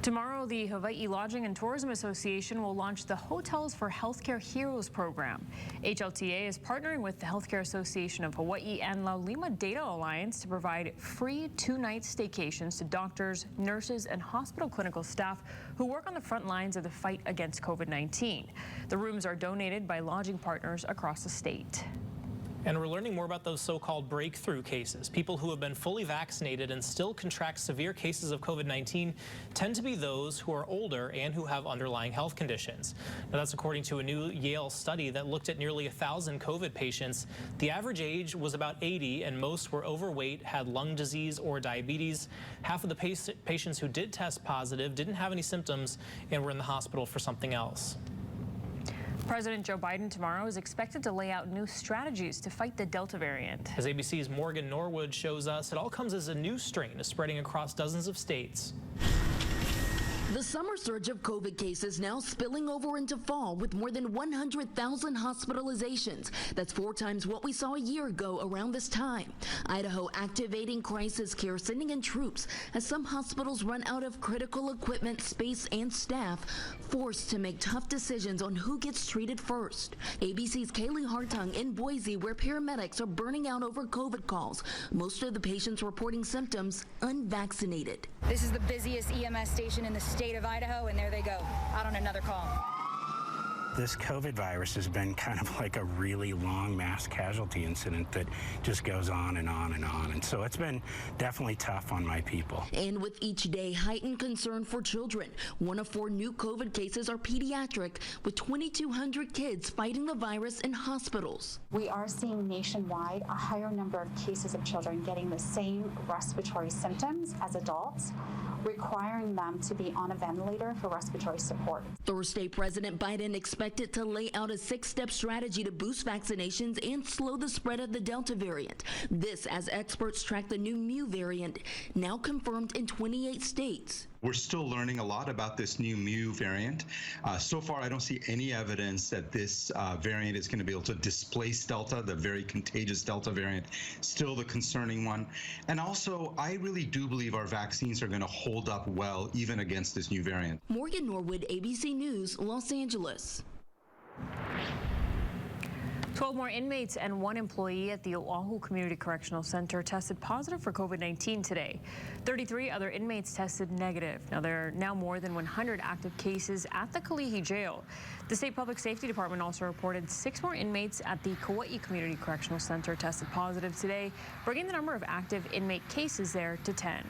Tomorrow, the Hawaii Lodging and Tourism Association will launch the Hotels for Healthcare Heroes program. HLTA is partnering with the Healthcare Association of Hawaii and Laulima Data Alliance to provide free 2-night staycations to doctors, nurses, and hospital clinical staff who work on the front lines of the fight against COVID-19. The rooms are donated by lodging partners across the state. And we're learning more about those so-called breakthrough cases. People who have been fully vaccinated and still contract severe cases of COVID-19 tend to be those who are older and who have underlying health conditions. Now, that's according to a new Yale study that looked at nearly 1,000 COVID patients. The average age was about 80, and most were overweight, had lung disease or diabetes. Half of the patients who did test positive didn't have any symptoms and were in the hospital for something else. President Joe Biden tomorrow is expected to lay out new strategies to fight the Delta variant. As ABC's Morgan Norwood shows us, it all comes as a new strain is spreading across dozens of states. The summer surge of COVID cases now spilling over into fall with more than 100,000 hospitalizations. That's 4 times what we saw a year ago around this time. Idaho activating crisis care, sending in troops as some hospitals run out of critical equipment, space, and staff, forced to make tough decisions on who gets treated first. ABC's Kaylee Hartung in Boise, where paramedics are burning out over COVID calls. Most of the patients reporting symptoms unvaccinated. This is the busiest EMS station in the state of Idaho, and there they go, out on another call. This COVID virus has been kind of like a really long mass casualty incident that just goes on and on and on. And so it's been definitely tough on my people. And with each day, heightened concern for children. 1 of 4 new COVID cases are pediatric, with 2,200 kids fighting the virus in hospitals. We are seeing nationwide a higher number of cases of children getting the same respiratory symptoms as adults, requiring them to be on a ventilator for respiratory support. Thursday, President Biden expected to lay out a 6-step strategy to boost vaccinations and slow the spread of the Delta variant. This as experts track the new Mu variant, now confirmed in 28 states. We're still learning a lot about this new Mu variant. So far, I don't see any evidence that this variant is going to be able to displace Delta, the very contagious Delta variant, still the concerning one. And also, I really do believe our vaccines are going to hold up well, even against this new variant. Morgan Norwood, ABC News, Los Angeles. 12 more inmates and 1 employee at the Oahu Community Correctional Center tested positive for COVID-19 today. 33 other inmates tested negative. Now, there are now more than 100 active cases at the Kalihi Jail. The State Public Safety Department also reported 6 more inmates at the Kauai Community Correctional Center tested positive today, bringing the number of active inmate cases there to 10.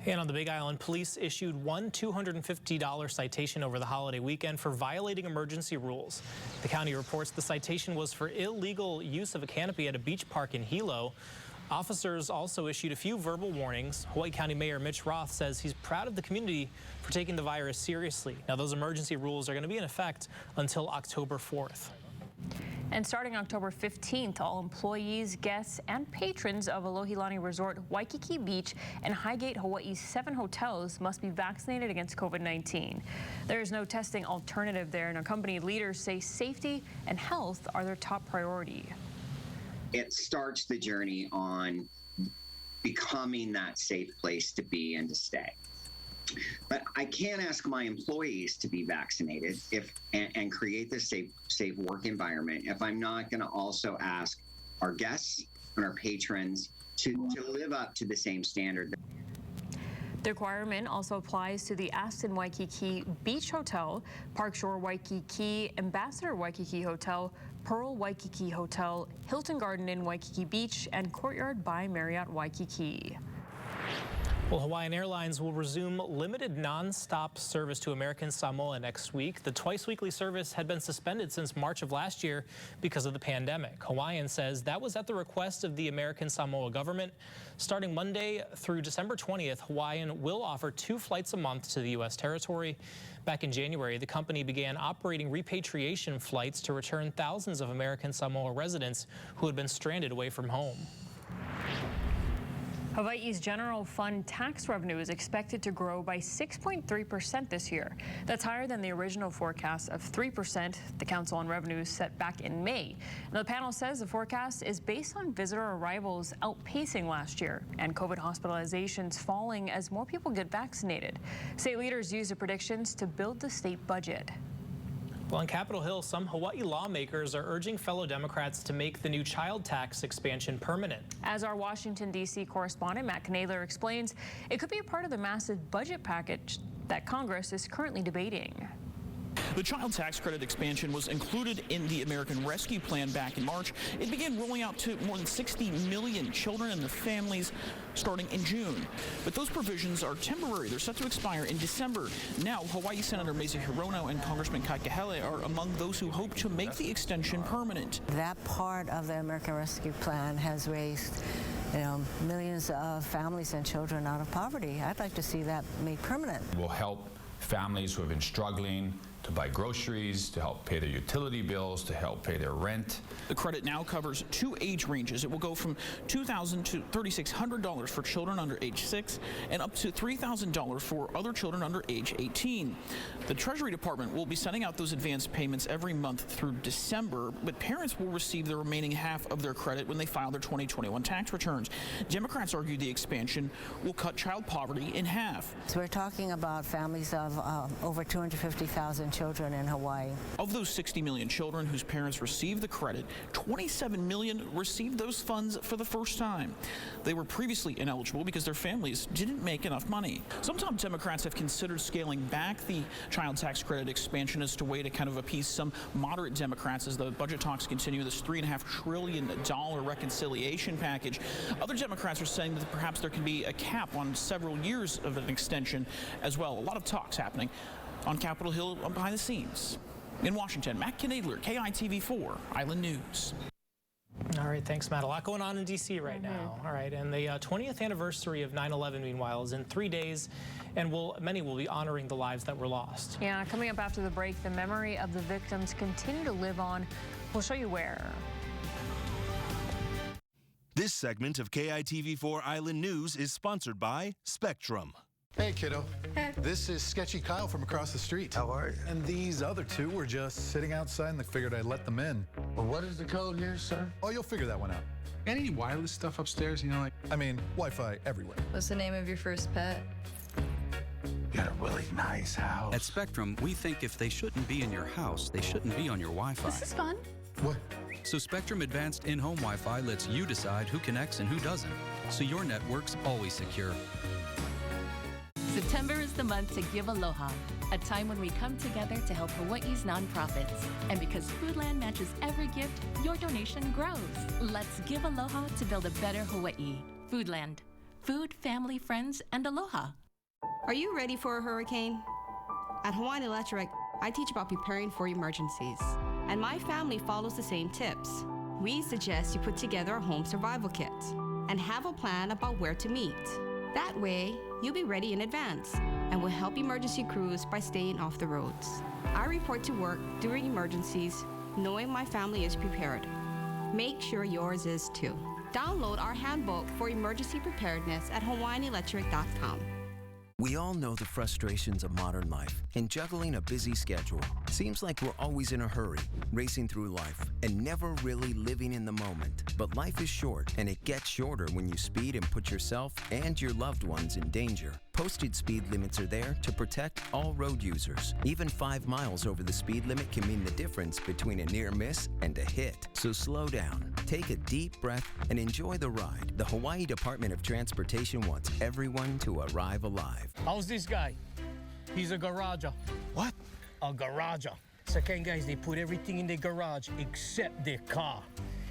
And on the Big Island, police issued one $250 citation over the holiday weekend for violating emergency rules. The county reports the citation was for illegal use of a canopy at a beach park in Hilo. Officers also issued a few verbal warnings. Hawaii County Mayor Mitch Roth says he's proud of the community for taking the virus seriously. Now, those emergency rules are going to be in effect until October 4th. And starting October 15th, all employees, guests, and patrons of Alohilani Resort, Waikiki Beach, and Highgate Hawaii's 7 hotels must be vaccinated against COVID-19. There is no testing alternative there, and our company leaders say safety and health are their top priority. It starts the journey on becoming that safe place to be and to stay. But I can't ask my employees to be vaccinated and create this safe work environment if I'm not going to also ask our guests and our patrons to live up to the same standard. The requirement also applies to the Aston Waikiki Beach Hotel, Park Shore Waikiki, Ambassador Waikiki Hotel, Pearl Waikiki Hotel, Hilton Garden Inn Waikiki Beach, and Courtyard by Marriott Waikiki. Well, Hawaiian Airlines will resume limited nonstop service to American Samoa next week. The twice-weekly service had been suspended since March of last year because of the pandemic. Hawaiian says that was at the request of the American Samoa government. Starting Monday through December 20th, Hawaiian will offer 2 flights a month to the U.S. territory. Back in January, the company began operating repatriation flights to return thousands of American Samoa residents who had been stranded away from home. Hawaii's general fund tax revenue is expected to grow by 6.3% this year. That's higher than the original forecast of 3% the Council on Revenues set back in May. Now, the panel says the forecast is based on visitor arrivals outpacing last year and COVID hospitalizations falling as more people get vaccinated. State leaders use the predictions to build the state budget. Well, on Capitol Hill, some Hawaii lawmakers are urging fellow Democrats to make the new child tax expansion permanent. As our Washington, D.C. correspondent Matt Knadler explains, it could be a part of the massive budget package that Congress is currently debating. The child tax credit expansion was included in the American Rescue Plan back in March. It began rolling out to more than 60 million children and their families starting in June. But those provisions are temporary. They're set to expire in December. Now, Hawaii Senator Mazie Hirono and Congressman Kai Kahele are among those who hope to make the extension permanent. That part of the American Rescue Plan has raised millions of families and children out of poverty. I'd like to see that made permanent. Will help families who have been struggling to buy groceries, to help pay their utility bills, to help pay their rent. The credit now covers 2 age ranges. It will go from $2,000 to $3,600 for children under age 6 and up to $3,000 for other children under age 18. The Treasury Department will be sending out those advance payments every month through December, but parents will receive the remaining half of their credit when they file their 2021 tax returns. Democrats argue the expansion will cut child poverty in half. So we're talking about families of over 250,000 children in Hawaii. Of those 60 million children whose parents received the credit, 27 million received those funds for the first time. They were previously ineligible because their families didn't make enough money. Sometimes Democrats have considered scaling back the child tax credit expansion as a way to kind of appease some moderate Democrats as the budget talks continue this $3.5 trillion reconciliation package. Other Democrats are saying that perhaps there can be a cap on several years of an extension as well. A lot of talks happening on Capitol Hill behind the scenes. In Washington, Matt Knadler, KITV4, Island News. All right, thanks, Matt. A lot going on in D.C. right now. All right, and the 20th anniversary of 9/11, meanwhile, is in 3 days, and many will be honoring the lives that were lost. Yeah, coming up after the break, the memory of the victims continue to live on. We'll show you where. This segment of KITV4 Island News is sponsored by Spectrum. Hey, kiddo. Hey. This is Sketchy Kyle from across the street. How are you? And these other two were just sitting outside and they figured I'd let them in. Well, what is the code here, sir? Oh, you'll figure that one out. Any wireless stuff upstairs, I mean, Wi-Fi everywhere. What's the name of your first pet? You got a really nice house. At Spectrum, we think if they shouldn't be in your house, they shouldn't be on your Wi-Fi. This is fun. What? So Spectrum Advanced in-home Wi-Fi lets you decide who connects and who doesn't, so your network's always secure. September is the month to give aloha, a time when we come together to help Hawaii's nonprofits. And because Foodland matches every gift, your donation grows. Let's give aloha to build a better Hawaii. Foodland. Food, family, friends, and aloha. Are you ready for a hurricane? At Hawaiian Electric, I teach about preparing for emergencies. And my family follows the same tips. We suggest you put together a home survival kit and have a plan about where to meet. That way, you'll be ready in advance and will help emergency crews by staying off the roads. I report to work during emergencies, knowing my family is prepared. Make sure yours is too. Download our handbook for emergency preparedness at hawaiianelectric.com. We all know the frustrations of modern life, and juggling a busy schedule. Seems like we're always in a hurry, racing through life, and never really living in the moment. But life is short, and it gets shorter when you speed and put yourself and your loved ones in danger. Posted speed limits are there to protect all road users. Even 5 miles over the speed limit can mean the difference between a near miss and a hit. So slow down, take a deep breath, and enjoy the ride. The Hawaii Department of Transportation wants everyone to arrive alive. How's this guy? He's a garager. What? A garager. Second guys, they put everything in their garage except their car.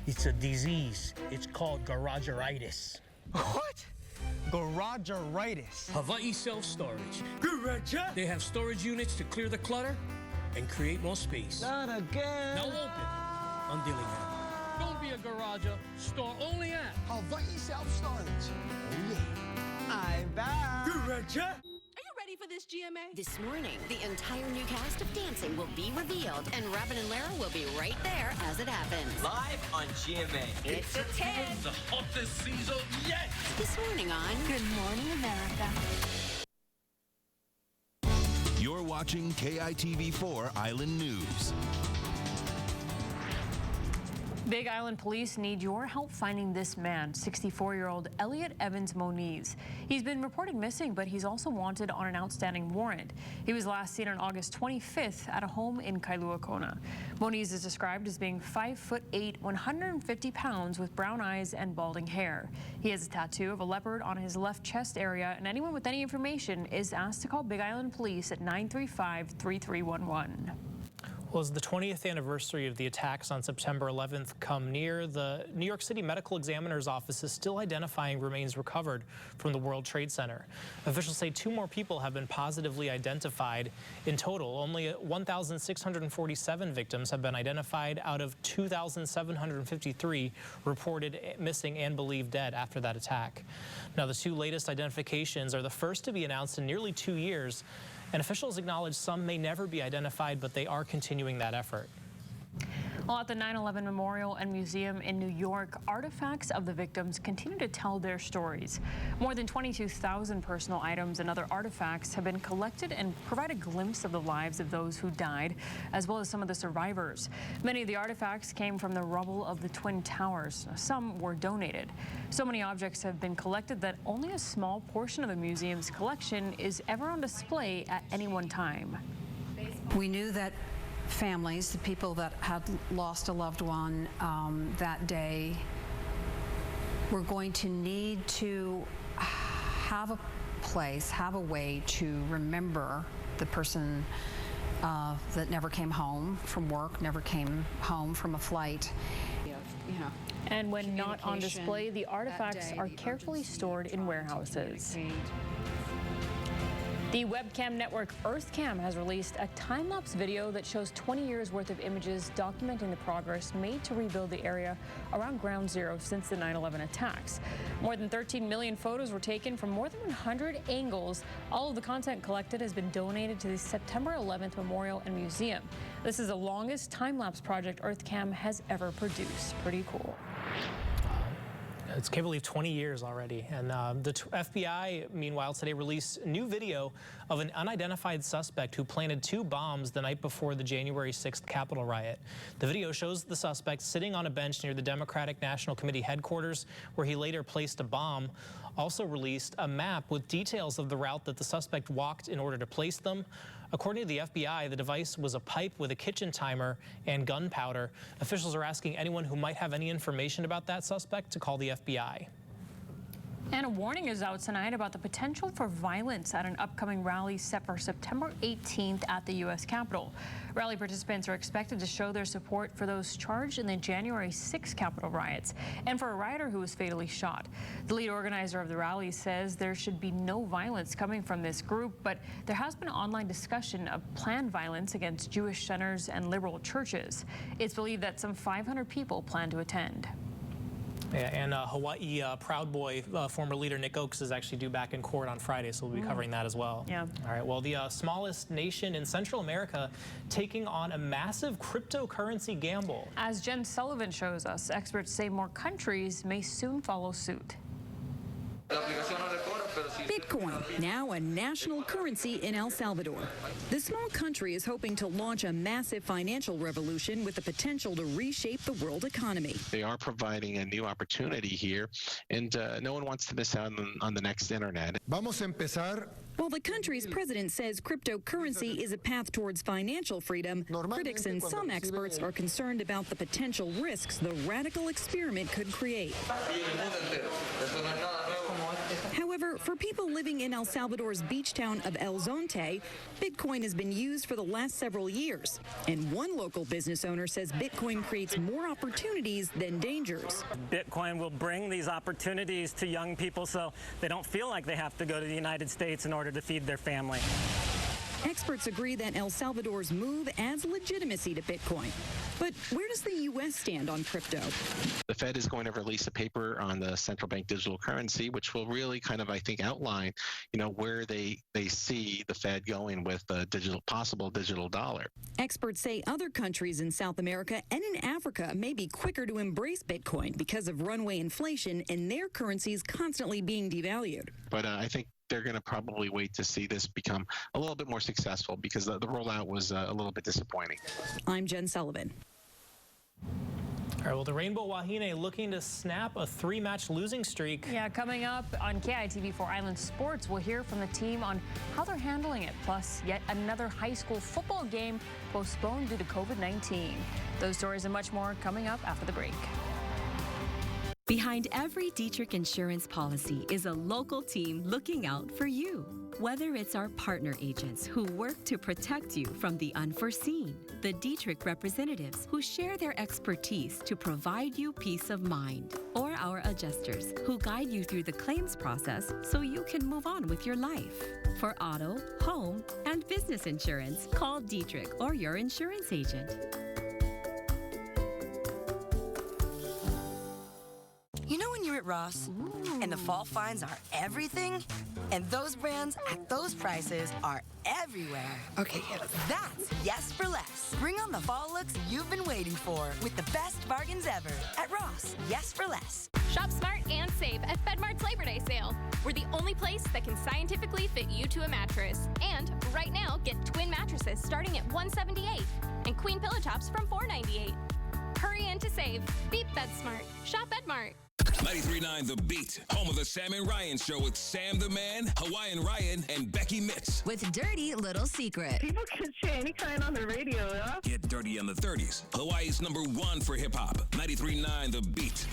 It's a disease. It's called garageritis. What? Garageritis. Hawaii Self-Storage. Garager? They have storage units to clear the clutter and create more space. Not again. Now open on Dillingham. Don't be a garager. Store only at Hawaii Self-Storage. Oh, yeah. I'm back. Garager? Ready for this, GMA? This morning, the entire new cast of Dancing will be revealed, and Robin and Lara will be right there as it happens. Live on GMA. It's a 10. The hottest season yet. This morning on Good Morning America. You're watching KITV4 Island News. Big Island police need your help finding this man, 64-year-old Elliot Evans Moniz. He's been reported missing, but he's also wanted on an outstanding warrant. He was last seen on August 25th at a home in Kailua Kona. Moniz is described as being 5'8", 150 pounds with brown eyes and balding hair. He has a tattoo of a leopard on his left chest area, and anyone with any information is asked to call Big Island Police at 935-3311. Well, as the 20th anniversary of the attacks on September 11th come near, the New York City Medical Examiner's Office is still identifying remains recovered from the World Trade Center. Officials say 2 more people have been positively identified. In total, only 1,647 victims have been identified out of 2,753 reported missing and believed dead after that attack. Now, the 2 latest identifications are the first to be announced in nearly 2 years. And officials acknowledge some may never be identified, but they are continuing that effort. Well, at the 9/11 Memorial and Museum in New York, artifacts of the victims continue to tell their stories. More than 22,000 personal items and other artifacts have been collected and provide a glimpse of the lives of those who died, as well as some of the survivors. Many of the artifacts came from the rubble of the Twin Towers. Some were donated. So many objects have been collected that only a small portion of the museum's collection is ever on display at any one time. We knew that families, the people that had lost a loved one that day, were going to need to have a place, have a way to remember the person that never came home from work, never came home from a flight. And when not on display, the artifacts are carefully stored in warehouses. The webcam network EarthCam has released a time-lapse video that shows 20 years worth of images documenting the progress made to rebuild the area around Ground Zero since the 9/11 attacks. More than 13 million photos were taken from more than 100 angles. All of the content collected has been donated to the September 11th Memorial and Museum. This is the longest time-lapse project EarthCam has ever produced. Pretty cool. It's, can't believe, 20 years already. And the FBI, meanwhile, today released a new video of an unidentified suspect who planted 2 bombs the night before the January 6th Capitol riot. The video shows the suspect sitting on a bench near the Democratic National Committee headquarters, where he later placed a bomb. Also released a map with details of the route that the suspect walked in order to place them. According to the FBI, the device was a pipe with a kitchen timer and gunpowder. Officials are asking anyone who might have any information about that suspect to call the FBI. And a warning is out tonight about the potential for violence at an upcoming rally set for September 18th at the U.S. Capitol. Rally participants are expected to show their support for those charged in the January 6th Capitol riots and for a rioter who was fatally shot. The lead organizer of the rally says there should be no violence coming from this group, but there has been online discussion of planned violence against Jewish centers and liberal churches. It's believed that some 500 people plan to attend. Yeah, and Hawaii Proud Boy former leader Nick Oaks is actually due back in court on Friday, so we'll be covering that as well. Yeah. All right, well, the smallest nation in Central America taking on a massive cryptocurrency gamble. As Jen Sullivan shows us, experts say more countries may soon follow suit. Bitcoin, now a national currency in El Salvador. The small country is hoping to launch a massive financial revolution with the potential to reshape the world economy. They are providing a new opportunity here, and no one wants to miss out on the next internet. Vamos a empezar. While the country's president says cryptocurrency is a path towards financial freedom, critics and some experts are concerned about the potential risks the radical experiment could create. However, for people living in El Salvador's beach town of El Zonte, Bitcoin has been used for the last several years. And one local business owner says Bitcoin creates more opportunities than dangers. Bitcoin will bring these opportunities to young people so they don't feel like they have to go to the United States in order to feed their family. Experts agree that El Salvador's move adds legitimacy to Bitcoin. But where does the U.S. stand on crypto? The Fed is going to release a paper on the central bank digital currency, which will really kind of, I think, outline, where they see the Fed going with the possible digital dollar. Experts say other countries in South America and in Africa may be quicker to embrace Bitcoin because of runaway inflation and their currencies constantly being devalued. But I think they're going to probably wait to see this become a little bit more successful because the rollout was a little bit disappointing. I'm Jen Sullivan. All right, well, the Rainbow Wahine looking to snap a 3-match losing streak. Yeah, coming up on KITV4 Island Sports, we'll hear from the team on how they're handling it. Plus, yet another high school football game postponed due to COVID-19. Those stories and much more coming up after the break. Behind every Dietrich Insurance policy is a local team looking out for you. Whether it's our partner agents who work to protect you from the unforeseen, the Dietrich representatives who share their expertise to provide you peace of mind, or our adjusters who guide you through the claims process so you can move on with your life. For auto, home, and business insurance, call Dietrich or your insurance agent. You know when you're at Ross and the fall finds are everything? And those brands at those prices are everywhere. Okay, that's Yes for Less. Bring on the fall looks you've been waiting for with the best bargains ever at Ross. Yes for Less. Shop smart and save at FedMart's Labor Day sale. We're the only place that can scientifically fit you to a mattress. And right now, get twin mattresses starting at $178 and queen pillow tops from $498. Hurry in to save. Beat FedSmart. Shop FedMart. 93.9 The Beat, home of the Sam and Ryan Show with Sam the Man, Hawaiian Ryan, and Becky Mitz. With Dirty Little Secret. People can say any kind on the radio, yeah? Get dirty on the 30s. Hawaii's #1 for hip-hop. 93.9 The Beat.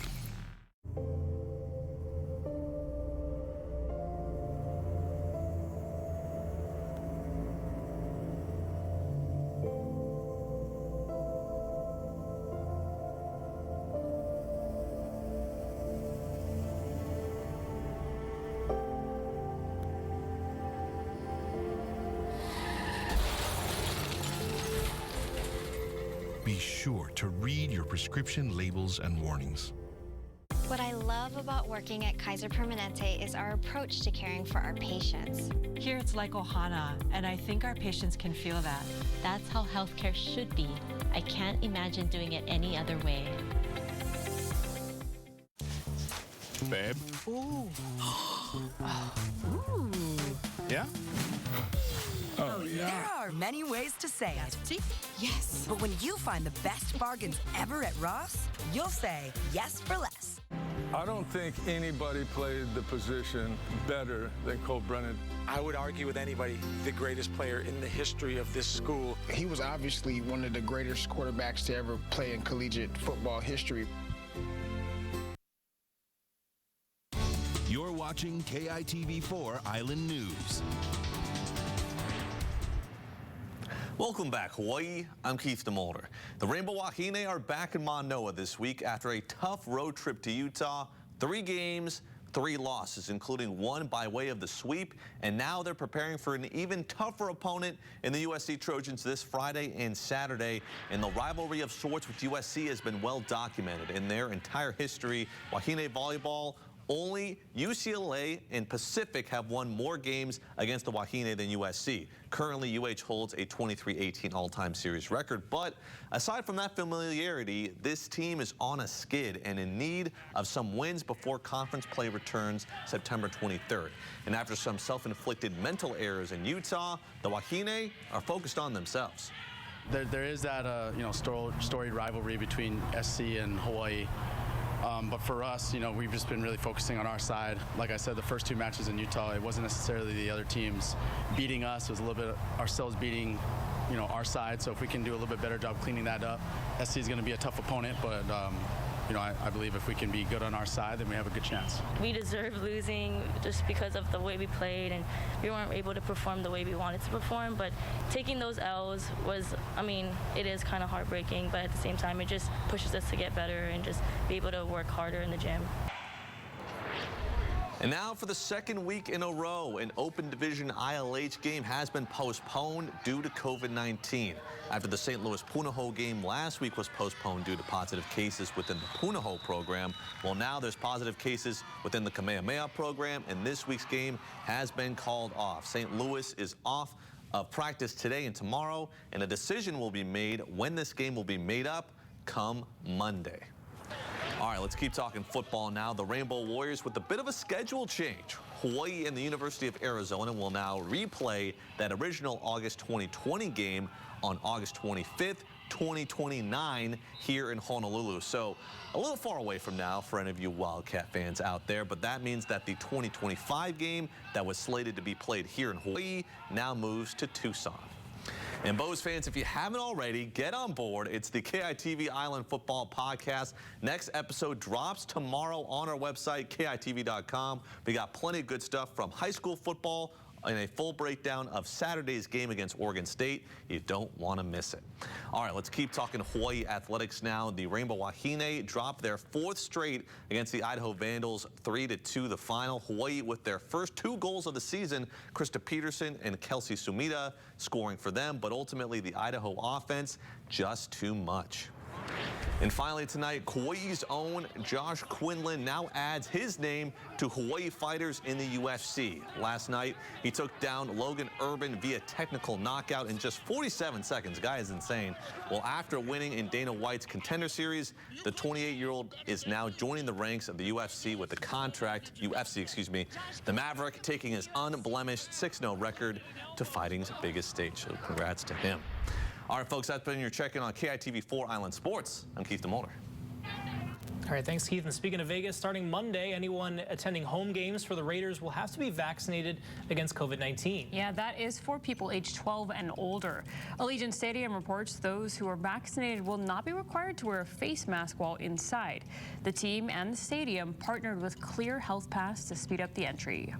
Be sure to read your prescription labels and warnings. What I love about working at Kaiser Permanente is our approach to caring for our patients. Here it's like Ohana, and I think our patients can feel that. That's how healthcare should be. I can't imagine doing it any other way. Babe? Ooh. Ooh. Yeah? Oh, yeah. There are many ways to say it. Yes. But when you find the best bargains ever at Ross, you'll say yes for less. I don't think anybody played the position better than Cole Brennan. I would argue with anybody, the greatest player in the history of this school. He was obviously one of the greatest quarterbacks to ever play in collegiate football history. You're watching KITV4 Island News. Welcome back, Hawaii. I'm Keith DeMolder. The Rainbow Wahine are back in Manoa this week after a tough road trip to Utah. 3 games, 3 losses, including 1 by way of the sweep. And now they're preparing for an even tougher opponent in the USC Trojans this Friday and Saturday. And the rivalry of sorts with USC has been well documented in their entire history. Wahine volleyball, only UCLA and Pacific have won more games against the Wahine than USC. Currently, UH holds a 23-18 all-time series record. But aside from that familiarity, this team is on a skid and in need of some wins before conference play returns September 23rd. And after some self-inflicted mental errors in Utah, the Wahine are focused on themselves. There is that storied rivalry between SC and Hawaii. But for us, we've just been really focusing on our side. Like I said, the first 2 matches in Utah, it wasn't necessarily the other teams beating us. It was a little bit ourselves beating, our side. So if we can do a little bit better job cleaning that up, SC is going to be a tough opponent. But, I believe if we can be good on our side, then we have a good chance. We deserve losing just because of the way we played, and we weren't able to perform the way we wanted to perform. But taking those L's was, it is kind of heartbreaking, but at the same time, it just pushes us to get better and just be able to work harder in the gym. And now for the second week in a row, an Open Division ILH game has been postponed due to COVID-19. After the St. Louis Punahou game last week was postponed due to positive cases within the Punahou program, well, now there's positive cases within the Kamehameha program, and this week's game has been called off. St. Louis is off of practice today and tomorrow, and a decision will be made when this game will be made up come Monday. All right, let's keep talking football now. The Rainbow Warriors with a bit of a schedule change. Hawaii and the University of Arizona will now replay that original August 2020 game on August 25th, 2029 here in Honolulu. So a little far away from now for any of you Wildcat fans out there, but that means that the 2025 game that was slated to be played here in Hawaii now moves to Tucson. And Bows fans, if you haven't already, get on board. It's the KITV Island Football Podcast. Next episode drops tomorrow on our website, KITV.com. We got plenty of good stuff from high school football and a full breakdown of Saturday's game against Oregon State. You don't want to miss it. All right, let's keep talking Hawaii athletics now. The Rainbow Wahine dropped their 4th straight against the Idaho Vandals, 3-2 the final. Hawaii with their first 2 goals of the season, Krista Peterson and Kelsey Sumida scoring for them, but ultimately the Idaho offense just too much. And finally tonight, Kauai's own Josh Quinlan now adds his name to Hawaii fighters in the UFC. Last night, he took down Logan Urban via technical knockout in just 47 seconds. Guy is insane. Well, after winning in Dana White's Contender Series, the 28-year-old is now joining the ranks of the UFC with the the Maverick taking his unblemished 6-0 record to fighting's biggest stage. So congrats to him. All right, folks, that's been your check-in on KITV4 Island Sports. I'm Keith DeMolder. All right, thanks, Keith. And speaking of Vegas, starting Monday, anyone attending home games for the Raiders will have to be vaccinated against COVID-19. Yeah, that is for people aged 12 and older. Allegiant Stadium reports those who are vaccinated will not be required to wear a face mask while inside. The team and the stadium partnered with Clear Health Pass to speed up the entry.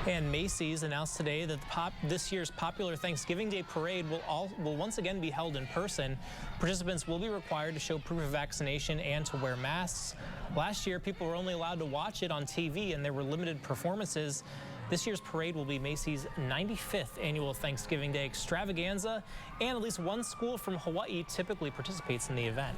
And Macy's announced today that this year's popular Thanksgiving Day parade will once again be held in person. Participants will be required to show proof of vaccination and to wear masks. Last year, people were only allowed to watch it on TV, and there were limited performances. This year's parade will be Macy's 95th annual Thanksgiving Day extravaganza, and at least one school from Hawaii typically participates in the event.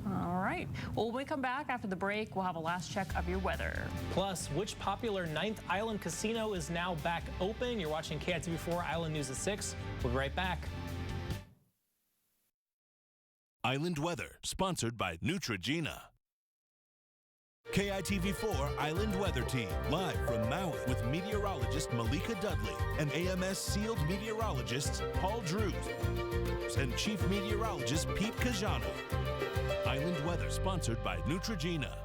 All right. Well, when we come back after the break, we'll have a last check of your weather. Plus, which popular 9th Island casino is now back open? You're watching KITV4 Island News at 6. We'll be right back. Island weather, sponsored by Neutrogena. KITV4 Island Weather Team, live from Maui with meteorologist Malika Dudley and AMS sealed meteorologists Paul Drews and Chief Meteorologist Pete Cajano. Island weather, sponsored by Neutrogena.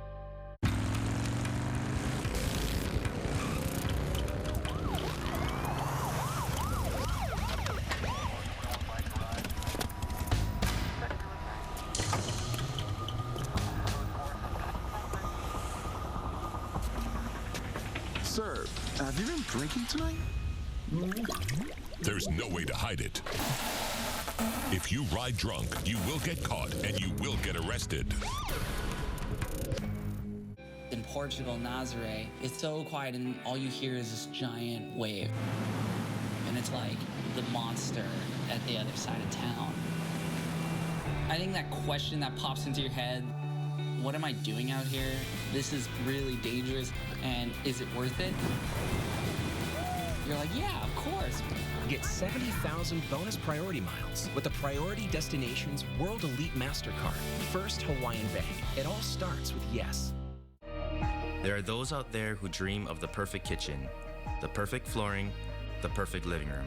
Sir, have you been drinking tonight? There's no way to hide it. If you ride drunk, you will get caught and you will get arrested. In Portugal, Nazaré, it's so quiet and all you hear is this giant wave. And it's like the monster at the other side of town. I think that question that pops into your head, what am I doing out here? This is really dangerous, and is it worth it? You're like, yeah, of course. Get 70,000 bonus priority miles with the Priority Destinations World Elite MasterCard. First Hawaiian Bank. It all starts with yes. There are those out there who dream of the perfect kitchen, the perfect flooring, the perfect living room.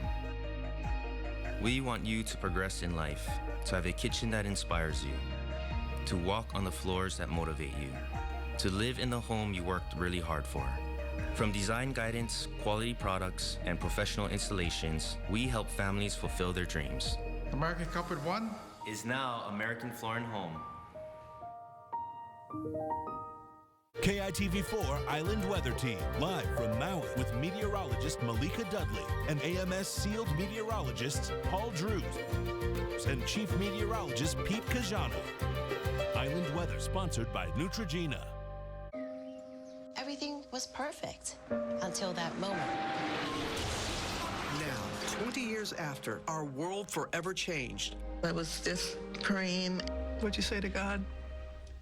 We want you to progress in life, to have a kitchen that inspires you, to walk on the floors that motivate you, to live in the home you worked really hard for. From design guidance, quality products, and professional installations, we help families fulfill their dreams. American Carpet One is now American Floor & Home. KITV4 Island Weather Team, live from Maui with meteorologist Malika Dudley and AMS sealed meteorologists Paul Drews and Chief Meteorologist Pete Cajano. Island weather, sponsored by Neutrogena. Everything was perfect until that moment. Now, 20 years after, our world forever changed. I was just praying. What'd you say to God?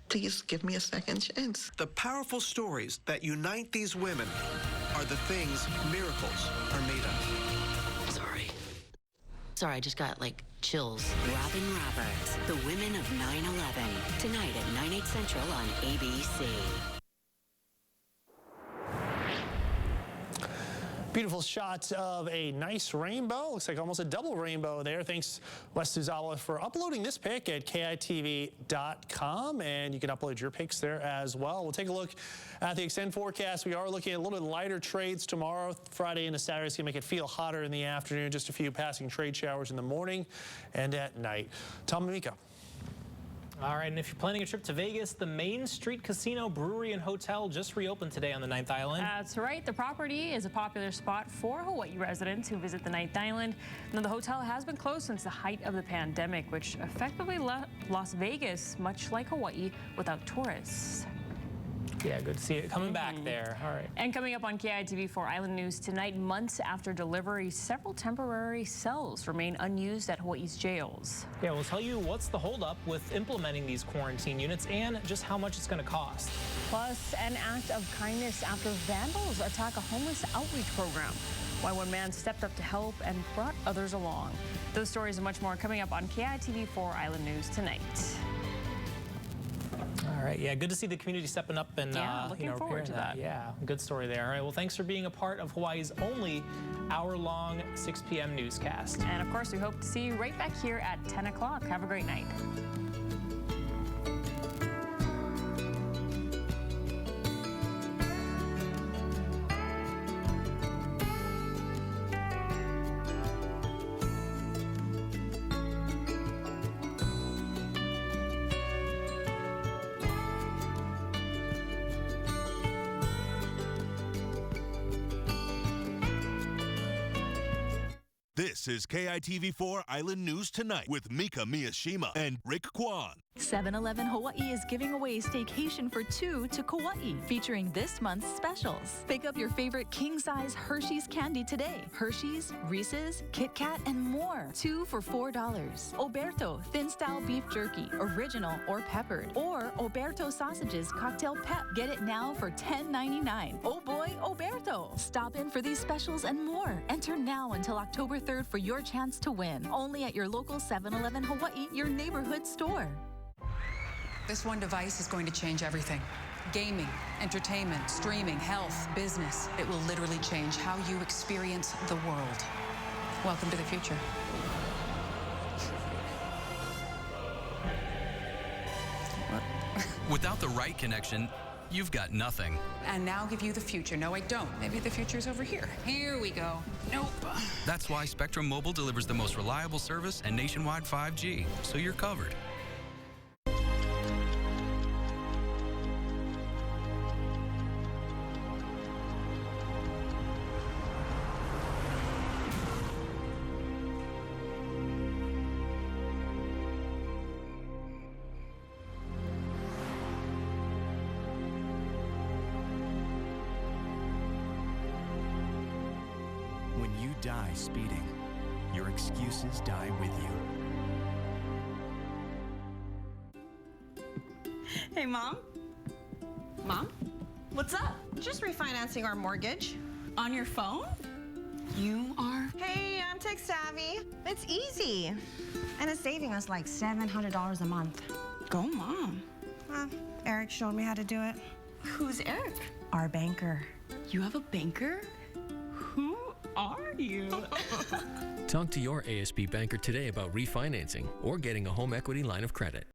Please give me a second chance. The powerful stories that unite these women are the things miracles are made of. Sorry, I just got, chills. Robin Roberts, The Women of 9/11. Tonight at 9/8 Central on ABC. Beautiful shot of a nice rainbow. Looks like almost a double rainbow there. Thanks, Wes Suzawa, for uploading this pic at KITV.com, and you can upload your pics there as well. We'll take a look at the extended forecast. We are looking at a little bit lighter trades tomorrow. Friday into Saturday is going to make it feel hotter in the afternoon. Just a few passing trade showers in the morning and at night. Tom and Mika. All right, and if you're planning a trip to Vegas, the Main Street Casino, Brewery, and Hotel just reopened today on the 9th Island. That's right. The property is a popular spot for Hawaii residents who visit the 9th Island. Now, the hotel has been closed since the height of the pandemic, which effectively left Las Vegas, much like Hawaii, without tourists. Yeah, good to see it coming back there. All right. And coming up on KITV4 Island News tonight, months after delivery, several temporary cells remain unused at Hawaii's jails. Yeah, we'll tell you what's the holdup with implementing these quarantine units and just how much it's going to cost. Plus, an act of kindness after vandals attack a homeless outreach program. Why one man stepped up to help and brought others along. Those stories and much more coming up on KITV4 Island News tonight. All right, yeah, good to see the community stepping up and looking forward to that. Yeah, good story there. All right, well, thanks for being a part of Hawaii's only hour-long 6 p.m. newscast. And of course, we hope to see you right back here at 10 o'clock. Have a great night. This is KITV4 Island News Tonight with Mika Miyashima and Rick Kwan. 7-Eleven Hawaii is giving away Staycation for 2 to Kauai, featuring this month's specials. Pick up your favorite king-size Hershey's candy today. Hershey's, Reese's, Kit Kat, and more. 2 for $4. Oberto thin-style beef jerky, original or peppered. Or Oberto sausages cocktail pep. Get it now for $10.99. Oh boy, Oberto! Stop in for these specials and more. Enter now until October 3rd for your chance to win. Only at your local 7-Eleven Hawaii, your neighborhood store. This one device is going to change everything. Gaming, entertainment, streaming, health, business. It will literally change how you experience the world. Welcome to the future. Without the right connection, you've got nothing. And now give you the future. No, I don't. Maybe the future's over here. Here we go. Nope. That's why Spectrum Mobile delivers the most reliable service and nationwide 5G, so you're covered. When you die speeding, your excuses die with you. Hey, Mom? Mom? What's up? Just refinancing our mortgage. On your phone? You are? Hey, I'm tech savvy. It's easy. And it's saving us like $700 a month. Go, Mom. Eric showed me how to do it. Who's Eric? Our banker. You have a banker? Who are you? Talk to your ASB banker today about refinancing or getting a home equity line of credit.